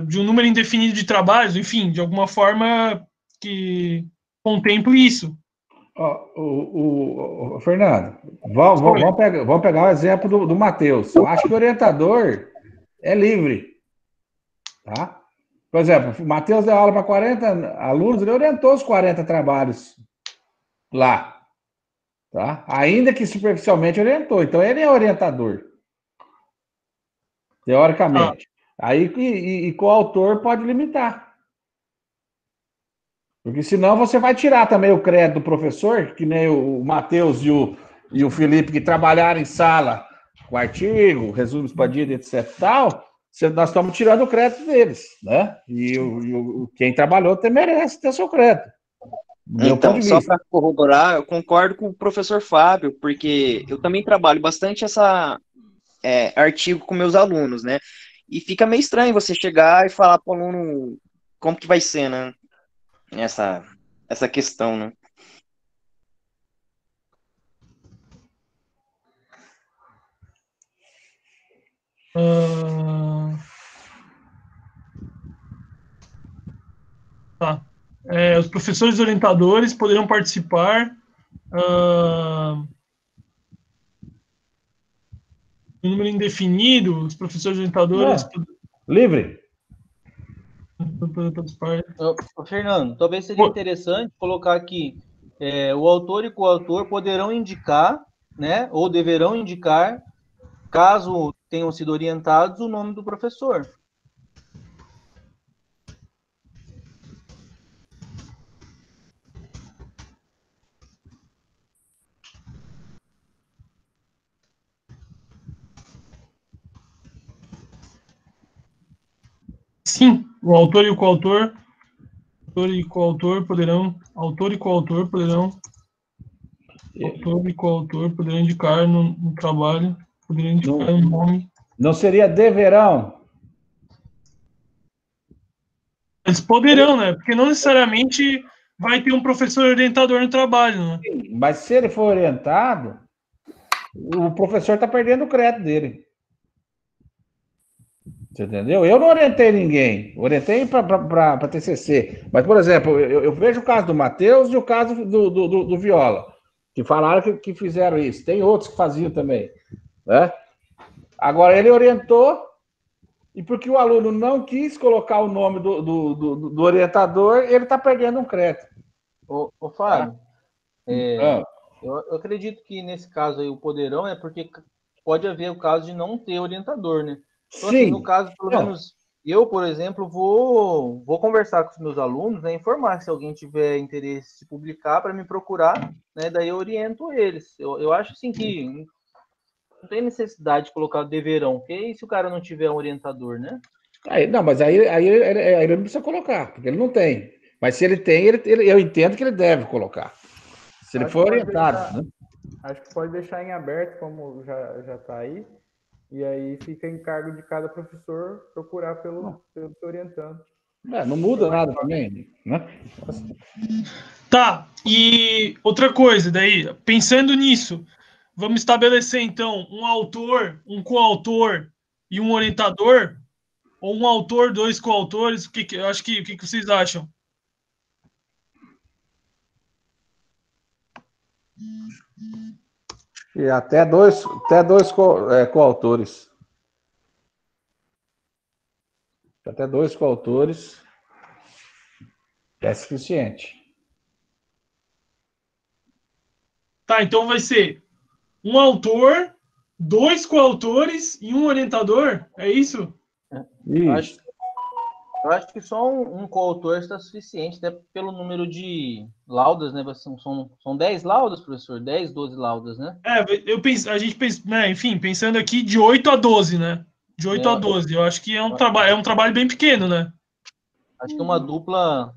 de um número indefinido de trabalhos, enfim, de alguma forma que contemple isso. Fernando, vamos pegar o exemplo do Matheus. Eu acho que o orientador é livre. Tá? Por exemplo, o Matheus deu aula para 40 alunos, ele orientou os 40 trabalhos lá. Tá? Ainda que superficialmente orientou. Então, ele é orientador. Teoricamente. Aí, e coautor pode limitar. Porque senão você vai tirar também o crédito do professor, que nem o Matheus e o Felipe, que trabalharam em sala com artigo, resumo expandido, etc. Tal, nós estamos tirando o crédito deles, né? E quem trabalhou até merece ter seu crédito. Então, só para corroborar, eu concordo com o professor Fábio, porque eu também trabalho bastante artigo com meus alunos, né? E fica meio estranho você chegar e falar para o aluno como que vai ser, né? Essa questão, né? Tá. Os professores orientadores poderão participar um número indefinido, os professores orientadores... Livre. Fernando, talvez seria interessante colocar aqui o autor e coautor poderão indicar, né, ou deverão indicar, caso tenham sido orientados, o nome do professor. Sim, o autor e o coautor poderão indicar no trabalho, poderão indicar o nome. Não seria deverão? Eles poderão, né? Porque não necessariamente vai ter um professor orientador no trabalho, né? Mas se ele for orientado, o professor está perdendo o crédito dele. Você entendeu? Eu não orientei ninguém, orientei para TCC. Mas, por exemplo, eu vejo o caso do Matheus e o caso do Viola, que falaram que fizeram isso. Tem outros que faziam também. Né? Agora, ele orientou, e porque o aluno não quis colocar o nome do orientador, ele está perdendo um crédito. Ô Fábio, eu acredito que nesse caso aí o poderão é porque pode haver o caso de não ter orientador, né? Então, assim, no caso, pelo menos, eu, por exemplo, vou conversar com os meus alunos, né, informar se alguém tiver interesse de publicar para me procurar, né, daí eu oriento eles. Eu acho, assim, que não tem necessidade de colocar o deverão, porque se o cara não tiver um orientador, né? Mas aí ele não precisa colocar, porque ele não tem. Mas se ele tem, eu entendo que ele deve colocar. Se ele for orientado, né? Acho que pode deixar em aberto, como já está aí. E aí fica em cargo de cada professor procurar pelo seu orientando. Não muda nada também, né? Tá, e outra coisa, daí, pensando nisso, vamos estabelecer, então, um autor, um coautor e um orientador? Ou um autor, dois coautores? O que vocês acham? E até dois coautores. Até dois coautores é suficiente. Tá, então vai ser um autor, dois coautores e um orientador? É isso? Isso. Eu acho que só um coautor está suficiente, até pelo número de laudas, né? São 10 laudas, professor? 10, 12 laudas, né? A gente pensa, né, enfim, pensando aqui de 8 a 12, né? De 8 a 12. Eu acho que é um trabalho bem pequeno, né? Acho que uma dupla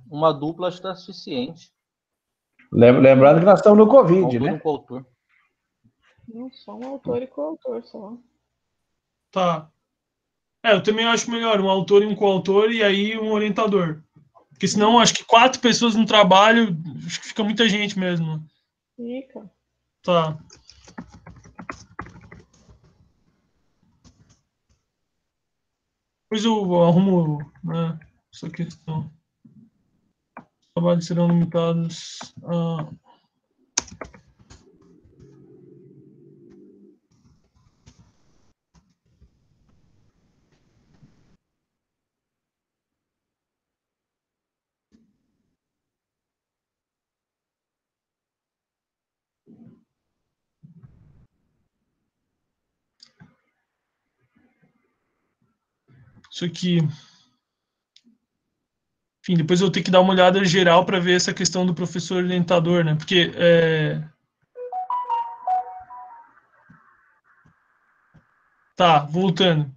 está suficiente. Lembrando que nós estamos no Covid, autor, né? Um coautor. Não, só um autor e coautor, só. Tá. Eu também acho melhor um autor e um coautor e aí um orientador. Porque senão acho que 4 pessoas no trabalho, acho que fica muita gente mesmo. Fica. Tá. Depois eu arrumo, né, essa questão. Os trabalhos serão limitados a... Isso aqui. Enfim, depois eu vou ter que dar uma olhada geral para ver essa questão do professor orientador, né? Porque Tá, voltando.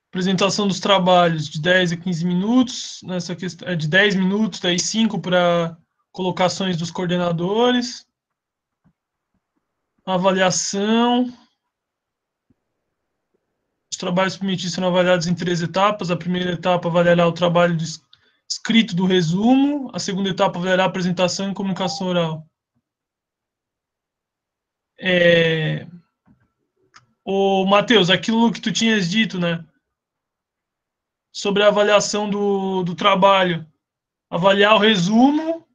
Apresentação dos trabalhos de 10 a 15 minutos, nessa questão, de 10 minutos, daí 5 para colocações dos coordenadores. Avaliação. Os trabalhos submetidos serão avaliados em 3 etapas. A primeira etapa avaliará o trabalho escrito do resumo. A segunda etapa avaliará a apresentação e comunicação oral. Ô, Matheus, aquilo que tu tinhas dito, né? Sobre a avaliação do trabalho. Avaliar o resumo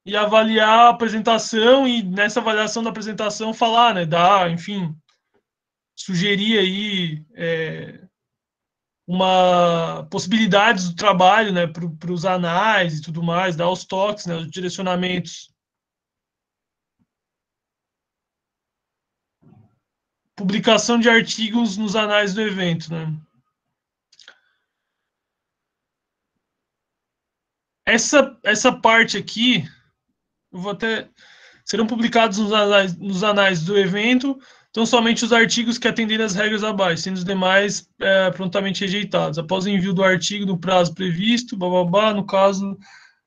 e avaliar a apresentação e nessa avaliação da apresentação falar, né? Dar, enfim, sugerir aí uma possibilidades do trabalho, né? Para os anais e tudo mais, dar os toques, né? Os direcionamentos. Publicação de artigos nos anais do evento, né? Essa parte aqui, eu vou até... Serão publicados nos anais do evento, então somente os artigos que atenderem às regras abaixo, sendo os demais prontamente rejeitados. Após o envio do artigo no prazo previsto, no caso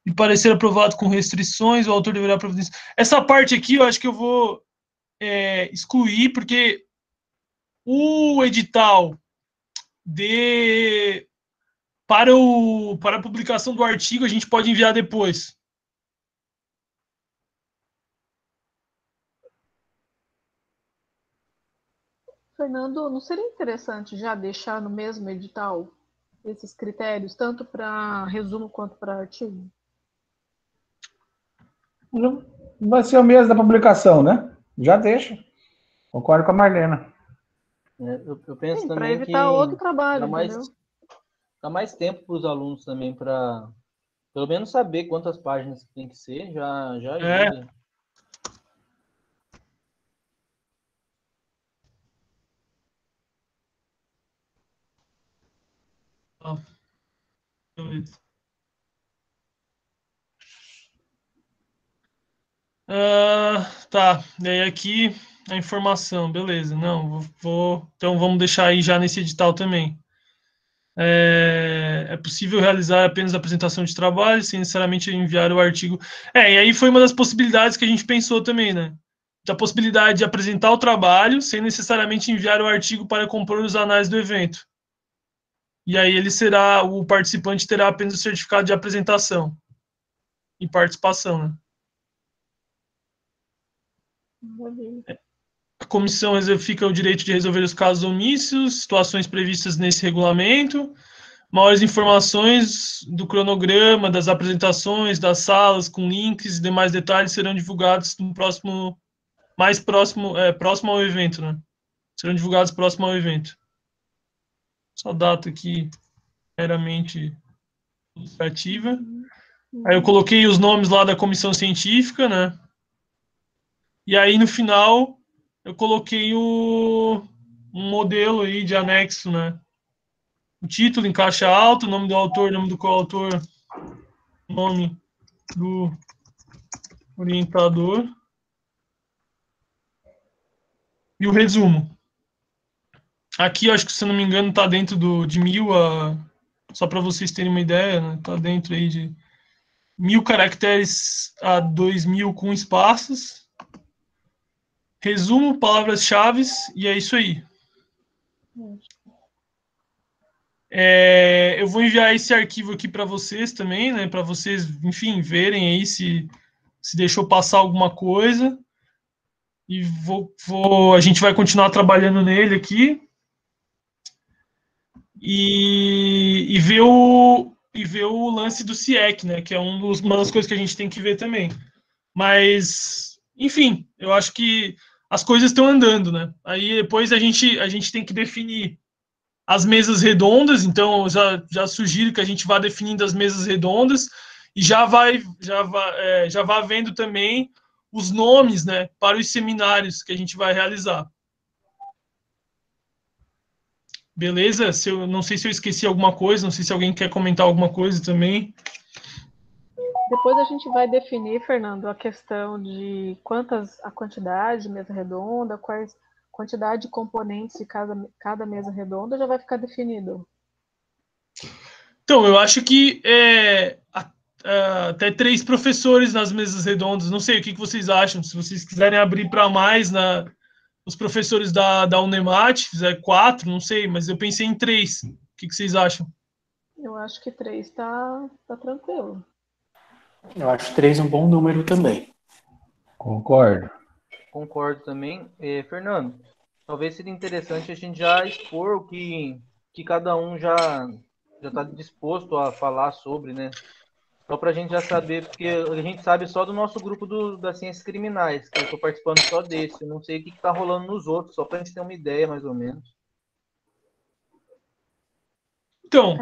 de parecer aprovado com restrições, o autor deverá providenciar. Essa parte aqui eu acho que eu vou excluir, porque o edital para a publicação do artigo a gente pode enviar depois. Fernando, não seria interessante já deixar no mesmo edital esses critérios, tanto para resumo quanto para artigo? Vai ser o mesmo da publicação, né? Já deixa. Concordo com a Marlena. Eu penso também para evitar outro trabalho, dá mais tempo para os alunos também para, pelo menos, saber quantas páginas tem que ser, já ajuda. Tá, daí aqui a informação, beleza. Não, então vamos deixar aí já nesse edital também. É possível realizar apenas a apresentação de trabalho, sem necessariamente enviar o artigo. E aí foi uma das possibilidades que a gente pensou também, né? da possibilidade de apresentar o trabalho sem necessariamente enviar o artigo para compor os anais do evento. E aí o participante terá apenas o certificado de apresentação e participação, né? A comissão fica o direito de resolver os casos omíscios, situações previstas nesse regulamento. Maiores informações do cronograma, das apresentações, das salas, com links e demais detalhes serão divulgados no próximo ao evento, né? Serão divulgados próximo ao evento. Só data aqui meramente ilustrativa. Aí eu coloquei os nomes lá da comissão científica, né? E aí no final eu coloquei um modelo aí de anexo, né? O título em caixa alta, o nome do autor, nome do coautor, nome do orientador e o resumo. Aqui, acho que, se não me engano, está dentro de 1000, só para vocês terem uma ideia, né? Está dentro aí de 1000 caracteres a 2000 com espaços. Resumo, palavras-chave, e é isso aí. Eu vou enviar esse arquivo aqui para vocês também, né? Para vocês, enfim, verem aí se deixou passar alguma coisa. E a gente vai continuar trabalhando nele aqui. E ver o lance do CIEC, né? Que é uma das coisas que a gente tem que ver também. Mas, enfim, eu acho que as coisas estão andando, né? Aí depois a gente tem que definir as mesas redondas, então já sugiro que a gente vá definindo as mesas redondas e já vá vendo também os nomes, né, para os seminários que a gente vai realizar. Beleza? Não sei se eu esqueci alguma coisa, não sei se alguém quer comentar alguma coisa também. Depois a gente vai definir, Fernando, a questão de a quantidade de mesa redonda, quantidade de componentes de cada mesa redonda, já vai ficar definido. Então, eu acho que até 3 professores nas mesas redondas. Não sei o que vocês acham. Se vocês quiserem abrir para mais os professores da Unemat, fizer 4, não sei, mas eu pensei em 3. O que vocês acham? Eu acho que 3 tá tranquilo. Eu acho 3 um bom número também. Concordo. Concordo também. Fernando, talvez seria interessante a gente já expor o que cada um já está disposto a falar sobre, né? Só para a gente já saber, porque a gente sabe só do nosso grupo das ciências criminais, que eu estou participando só desse. Eu não sei o que está rolando nos outros, só para a gente ter uma ideia, mais ou menos. Então,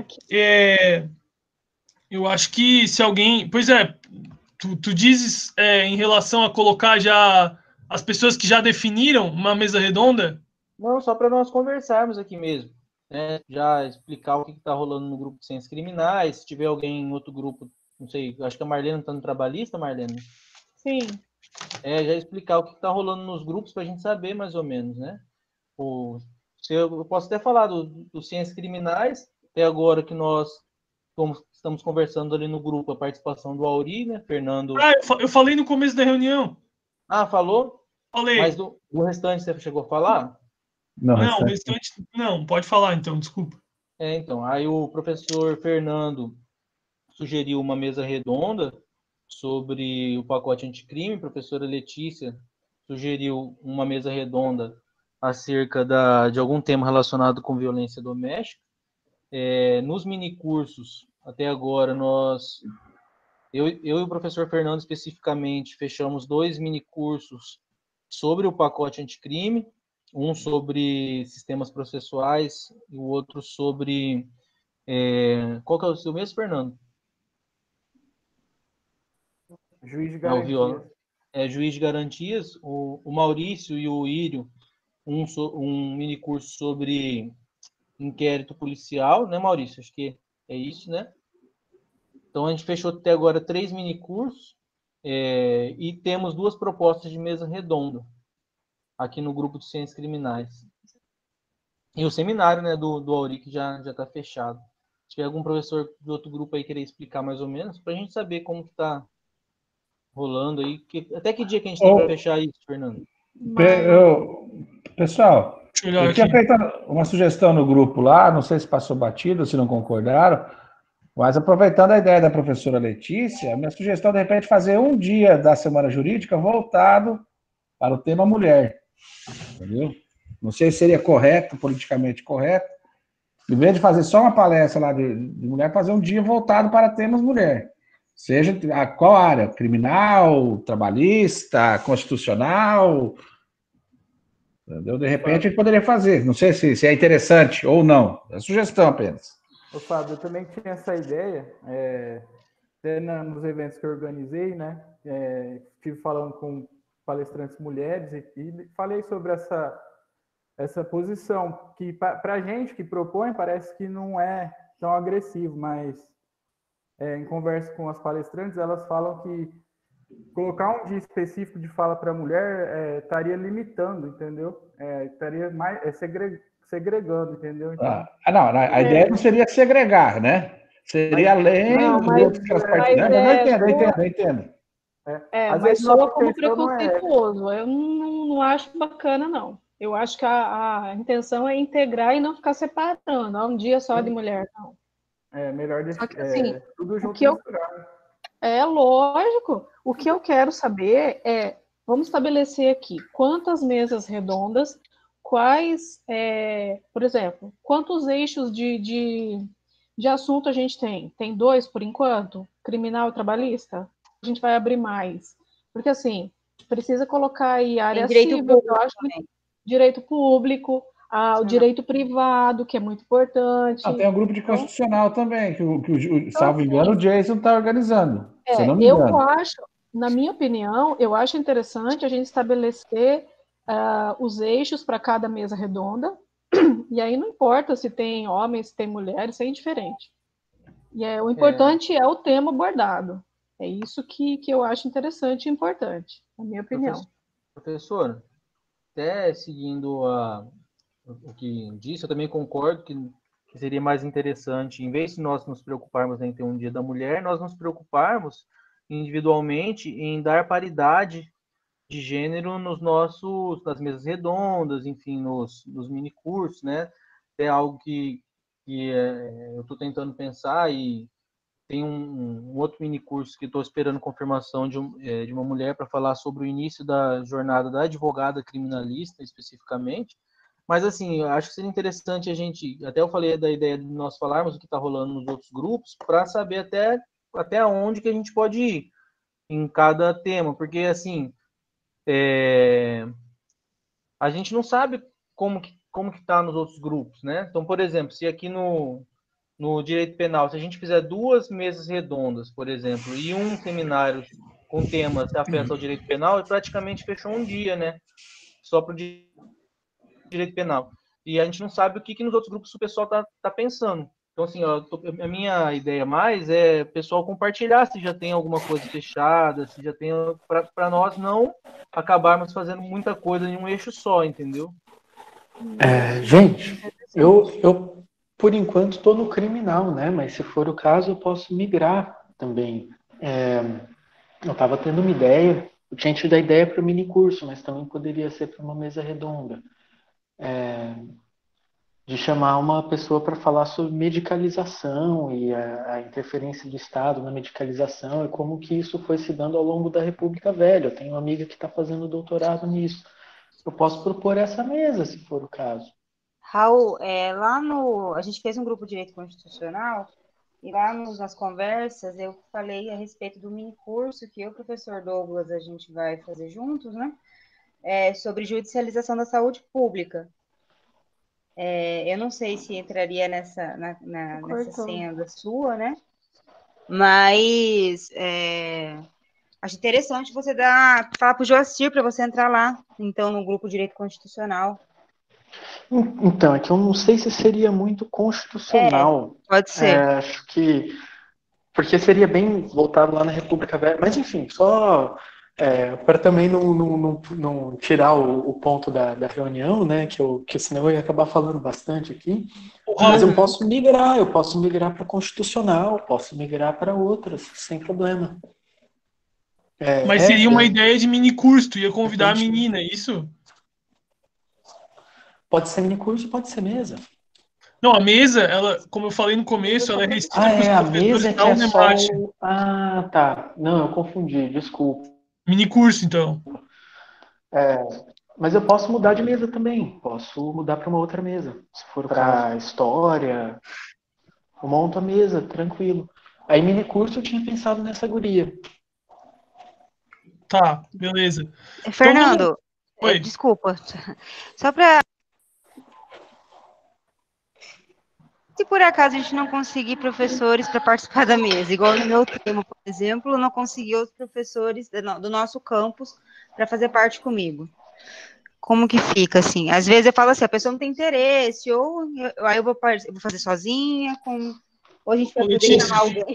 eu acho que se alguém... Pois é, tu dizes em relação a colocar já as pessoas que já definiram uma mesa redonda? Não, só para nós conversarmos aqui mesmo. Né? Já explicar o que está rolando no grupo de ciências criminais. Se tiver alguém em outro grupo, não sei, acho que a Marlene está no trabalhista, Marlene? Sim. Já explicar o que está rolando nos grupos para a gente saber mais ou menos, né? Eu posso até falar do ciências criminais, até agora que nós estamos conversando ali no grupo, a participação do Auri, né, Fernando... eu falei no começo da reunião. Falou? Falei. Mas do restante você chegou a falar? Não, o restante não, pode falar então, desculpa. Então, aí o professor Fernando sugeriu uma mesa redonda sobre o pacote anticrime, a professora Letícia sugeriu uma mesa redonda acerca de algum tema relacionado com violência doméstica. Nos minicursos, até agora, eu e o professor Fernando especificamente fechamos 2 minicursos sobre o pacote anticrime, um sobre sistemas processuais e o outro sobre... qual que é o seu mesmo, Fernando? Juiz de garantias. Juiz de garantias. O Maurício e o Írio, um minicurso sobre inquérito policial, né, Maurício? Acho que é isso, né? Então, a gente fechou até agora 3 minicursos e temos 2 propostas de mesa redonda aqui no grupo de ciências criminais. E o seminário, né, do Auri, que já está fechado. Se tiver algum professor de outro grupo aí querer explicar mais ou menos, para a gente saber como que está rolando aí. Até que dia que a gente tem para fechar isso, Fernando? Pessoal, eu tinha feito uma sugestão no grupo lá, não sei se passou batido, se não concordaram, mas aproveitando a ideia da professora Letícia, minha sugestão, de repente, fazer um dia da Semana Jurídica voltado para o tema mulher. Entendeu? Não sei se seria correto, politicamente correto, em vez de fazer só uma palestra lá de mulher, fazer um dia voltado para temas mulher. Seja a qual área? Criminal, trabalhista, constitucional. Entendeu? De repente, a gente poderia fazer. Não sei se é interessante ou não. É sugestão apenas. Ô, Fábio, eu também tinha essa ideia, até nos eventos que eu organizei, né? Estive falando com palestrantes mulheres e falei sobre essa posição, que para a gente que propõe parece que não é tão agressivo, mas em conversa com as palestrantes, elas falam que colocar um dia específico de fala para a mulher estaria limitando, entendeu? Estaria mais segregando, entendeu? Então, não, a ideia não seria segregar, né? Seria além dos outros que elas participam. Eu entendo. Mas soa como preconceituoso. Eu não acho bacana, não. Eu acho que a intenção é integrar e não ficar separando. Um dia só de mulher, não. Melhor deixar tudo junto. Lógico. O que eu quero saber vamos estabelecer aqui quantas mesas redondas, quais, por exemplo, quantos eixos de assunto a gente tem? Tem 2 por enquanto? Criminal e trabalhista? A gente vai abrir mais. Porque, assim, precisa colocar aí área civil, eu acho que direito público, o direito privado, que é muito importante. Tem um grupo de constitucional também, que salvo engano, o Jason está organizando. Eu acho, na minha opinião, eu acho interessante a gente estabelecer os eixos para cada mesa redonda, e aí não importa se tem homens, se tem mulheres, isso é indiferente. E o importante é o tema abordado. É isso que eu acho interessante e importante, na minha opinião. Professor, até seguindo o que disse, eu também concordo que seria mais interessante, em vez de nós nos preocuparmos em ter um dia da mulher, nós nos preocuparmos individualmente em dar paridade de gênero nas mesas redondas, enfim, nos minicursos, né? É algo que eu estou tentando pensar, e tem um outro minicurso que estou esperando confirmação de uma mulher para falar sobre o início da jornada da advogada criminalista, especificamente. Mas, assim, eu acho que seria interessante a gente, até eu falei da ideia de nós falarmos o que está rolando nos outros grupos, para saber até onde que a gente pode ir em cada tema, porque, assim, a gente não sabe como que está nos outros grupos, né? Então, por exemplo, se aqui no direito penal, se a gente fizer 2 mesas redondas, por exemplo, e um seminário com temas afetos ao direito penal, praticamente fechou um dia, né? Só para o direito penal. E a gente não sabe o que nos outros grupos o pessoal tá pensando. Então, assim, a minha ideia mais é o pessoal compartilhar se já tem alguma coisa fechada, se já tem, para nós não acabarmos fazendo muita coisa em um eixo só, entendeu? Gente, eu por enquanto estou no criminal, né? Mas se for o caso, eu posso migrar também. Eu estava tendo uma ideia, eu tinha tido a ideia para o minicurso, mas também poderia ser para uma mesa redonda. De chamar uma pessoa para falar sobre medicalização e a interferência do Estado na medicalização e como que isso foi se dando ao longo da República Velha. Eu tenho uma amiga que está fazendo doutorado nisso. Eu posso propor essa mesa, se for o caso. Raul, a gente fez um grupo de direito constitucional e lá nas conversas eu falei a respeito do mini curso que eu e o professor Douglas a gente vai fazer juntos, né? Sobre judicialização da saúde pública. Eu não sei se entraria nessa senda sua, né? Mas acho interessante você falar para o Joacir para você entrar lá, então, no grupo Direito Constitucional. Então, é que eu não sei se seria muito constitucional. Pode ser. Acho que... Porque seria bem voltado lá na República Velha. Mas, enfim, só... para também não tirar o ponto da reunião, né? Que senão eu ia acabar falando bastante aqui. Mas eu posso migrar para constitucional, posso migrar para outras, sem problema. Mas seria uma ideia de mini curso, tu ia convidar a menina, é isso? Pode ser mini curso, pode ser mesa. Não, a mesa, ela, como eu falei no começo, ela é restrita para os a professores mesa da que é Unemat. só... Ah, tá. Não, eu confundi, desculpa. Mini curso, então. Mas eu posso mudar de mesa também. Posso mudar para uma outra mesa. Se for para história, eu monto a mesa, tranquilo. Aí mini curso eu tinha pensado nessa guria. Tá, beleza. Fernando, Oi. desculpa. Só para... Se por acaso a gente não conseguir professores para participar da mesa, igual no meu tema, por exemplo, eu não consegui outros professores do nosso campus para fazer parte comigo. Como que fica, assim? Às vezes eu falo assim, a pessoa não tem interesse, ou aí eu vou fazer sozinha, ou a gente vai poder chamar alguém.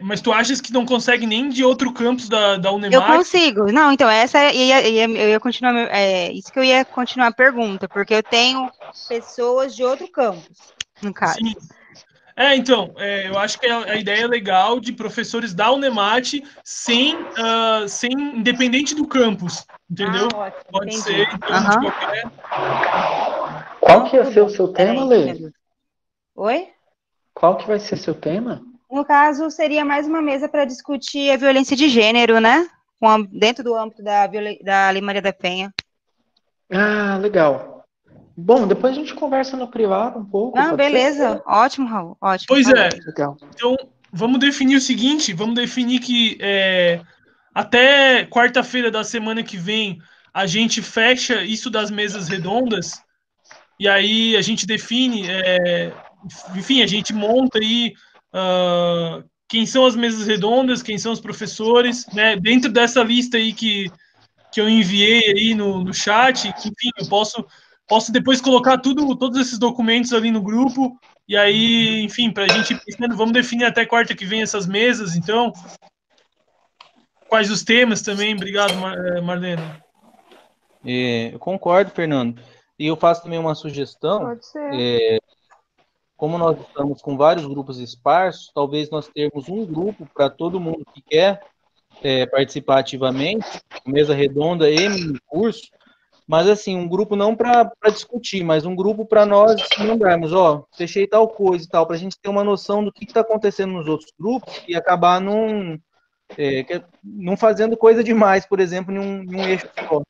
Mas tu achas que não consegue nem de outro campus da Unemat? Eu consigo. Não, então, eu ia continuar, isso que eu ia continuar a pergunta, porque eu tenho pessoas de outro campus, no caso. Sim. Então, eu acho que a ideia é legal de professores da Unemat independente do campus, entendeu? Ótimo, Pode entendi. ser, então, de qualquer... Qual que ia ser o seu tema, Lê? Oi? Qual que vai ser seu tema? No caso, seria mais uma mesa para discutir a violência de gênero, né? Dentro do âmbito da Lei Maria da Penha. Ah, legal. Bom, depois a gente conversa no privado um pouco. Ah, beleza. Ser? Ótimo, Raul. Ótimo. Pois é. Legal. Então, vamos definir o seguinte, vamos definir que até quarta-feira da semana que vem a gente fecha isso das mesas redondas e aí a gente define, enfim, a gente monta aí quem são as mesas redondas, quem são os professores, né? Dentro dessa lista aí que eu enviei aí no chat, enfim, eu posso depois colocar todos esses documentos ali no grupo, e aí, enfim, para a gente ir pensando, vamos definir até quarta que vem essas mesas, então. Quais os temas também? Obrigado, Marlene. Eu concordo, Fernando. E eu faço também uma sugestão. Pode ser. Como nós estamos com vários grupos esparsos, talvez nós termos um grupo para todo mundo que quer participar ativamente, mesa redonda e mini curso, mas assim, um grupo não para discutir, mas um grupo para nós mandarmos, fechei tal coisa e tal, para a gente ter uma noção do que está acontecendo nos outros grupos e acabar não fazendo coisa demais, por exemplo, em um eixo só.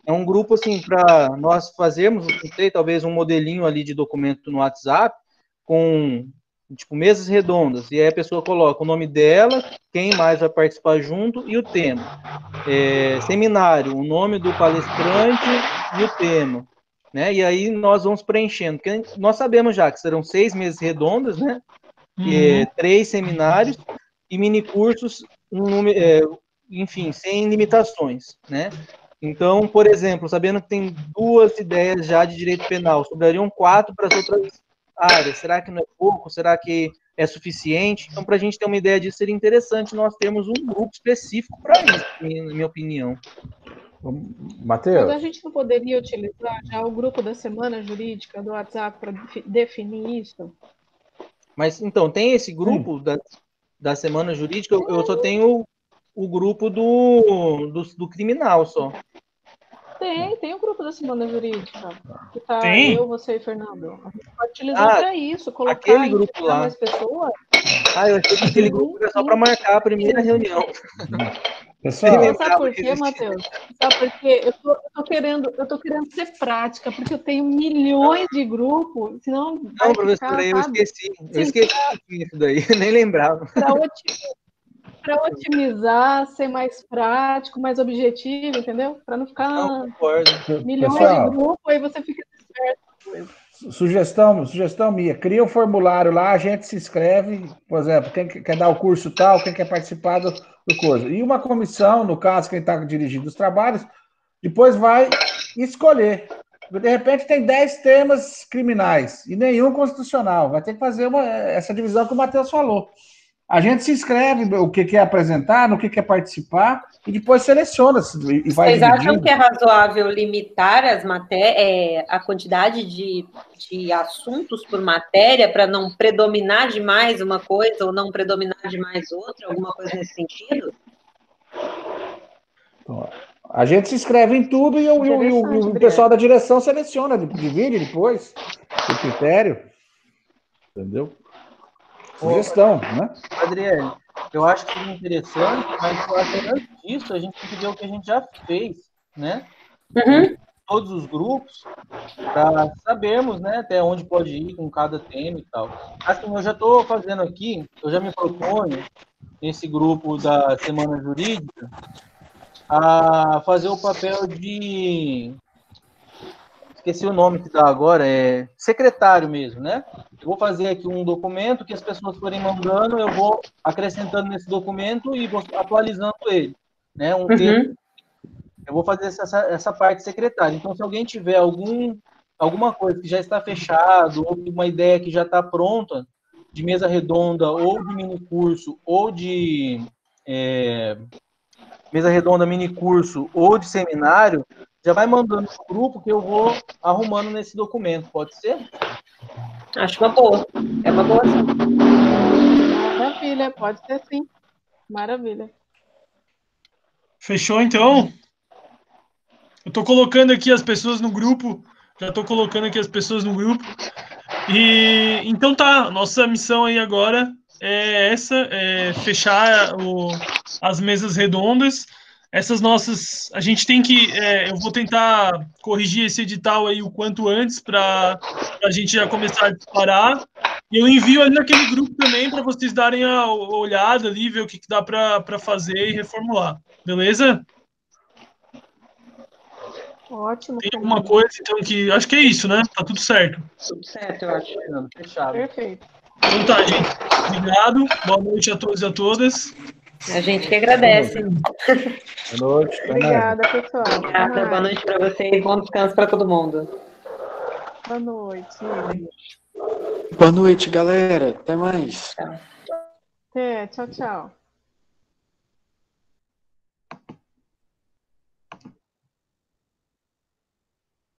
É um grupo, assim, para nós fazermos, não sei, talvez um modelinho ali de documento no WhatsApp, com, tipo, mesas redondas, e aí a pessoa coloca o nome dela, quem mais vai participar junto e o tema. Seminário, o nome do palestrante e o tema, né? E aí nós vamos preenchendo, porque nós sabemos já que serão 6 mesas redondas, né? 3 seminários e mini cursos, enfim, sem limitações, né? Então, por exemplo, sabendo que tem 2 ideias já de direito penal, sobrariam 4 para as outras áreas. Será que não é pouco? Será que é suficiente? Então, para a gente ter uma ideia disso, seria interessante nós termos um grupo específico para isso, na minha opinião. Matheus? Mas a gente não poderia utilizar já o grupo da semana jurídica do WhatsApp para definir isso? Mas, então, tem esse grupo da semana jurídica, eu só tenho o grupo do criminal só. Tem o grupo da semana jurídica. Que tá Tem? eu, você e Fernando. A gente pode utilizar para isso, colocar aquele grupo lá. mais pessoas. Eu achei que aquele grupo era só para marcar a primeira reunião. Pessoal, sabe por quê, Matheus? Sabe por quê? Eu tô querendo ser prática, porque eu tenho milhões de grupos, senão vai professora, eu esqueci. Eu esqueci isso daí, nem lembrava. Para otimizar, ser mais prático, mais objetivo, entendeu? Para não ficar milhões de grupos, aí você fica desperto. Sugestão minha, cria um formulário lá, a gente se inscreve, por exemplo, quem quer dar o curso tal, quem quer participar do coisa. E uma comissão, no caso, quem está dirigindo os trabalhos, depois vai escolher. De repente tem 10 temas criminais e nenhum constitucional. Vai ter que fazer essa divisão que o Matheus falou. A gente se inscreve o que quer apresentar, no que quer participar, e depois seleciona. E vai Vocês acham que é razoável limitar a quantidade de assuntos por matéria para não predominar demais uma coisa ou não predominar demais outra, alguma coisa nesse sentido? Então, a gente se inscreve em tudo e o pessoal da direção seleciona, divide depois, o critério. Entendeu? Sugestão, né? Adriele, eu acho que seria interessante, mas eu acho que antes disso a gente tem que ver o que a gente já fez, né? Todos os grupos, para sabermos, né, até onde pode ir com cada tema e tal. Assim, eu já estou fazendo aqui, eu já me proponho, nesse grupo da Semana Jurídica, a fazer o papel de... Esqueci o nome que dá agora, é secretário mesmo, né? Eu vou fazer aqui um documento que as pessoas forem mandando, eu vou acrescentando nesse documento e vou atualizando ele, né? Um texto. Eu vou fazer essa parte secretária. Então, se alguém tiver alguma coisa que já está fechado, ou uma ideia que já está pronta, de mesa redonda, ou de mini curso, ou de mesa redonda, mini curso, ou de seminário, já vai mandando no grupo que eu vou arrumando nesse documento. Pode ser? Acho uma boa. É uma boa sim. Maravilha, pode ser sim. Maravilha. Fechou, então? Eu tô colocando aqui as pessoas no grupo. Já tô colocando aqui as pessoas no grupo. E então tá, nossa missão aí agora é essa, fechar as mesas redondas. Essas nossas, a gente tem que, eu vou tentar corrigir esse edital aí o quanto antes para a gente já começar a disparar. E eu envio ali naquele grupo também para vocês darem a olhada ali, ver o que dá para fazer e reformular. Beleza? Ótimo. Tem alguma coisa, então, que... Acho que é isso, né? Tá tudo certo. Tudo certo, eu acho. Fechado. Perfeito. Então tá, gente. Obrigado. Boa noite a todos e a todas. A gente que agradece. Boa noite. Obrigada, pessoal. Obrigada, boa noite para vocês. Bom descanso para todo mundo. Boa noite. Boa noite, galera. Até mais. Até, tchau, tchau.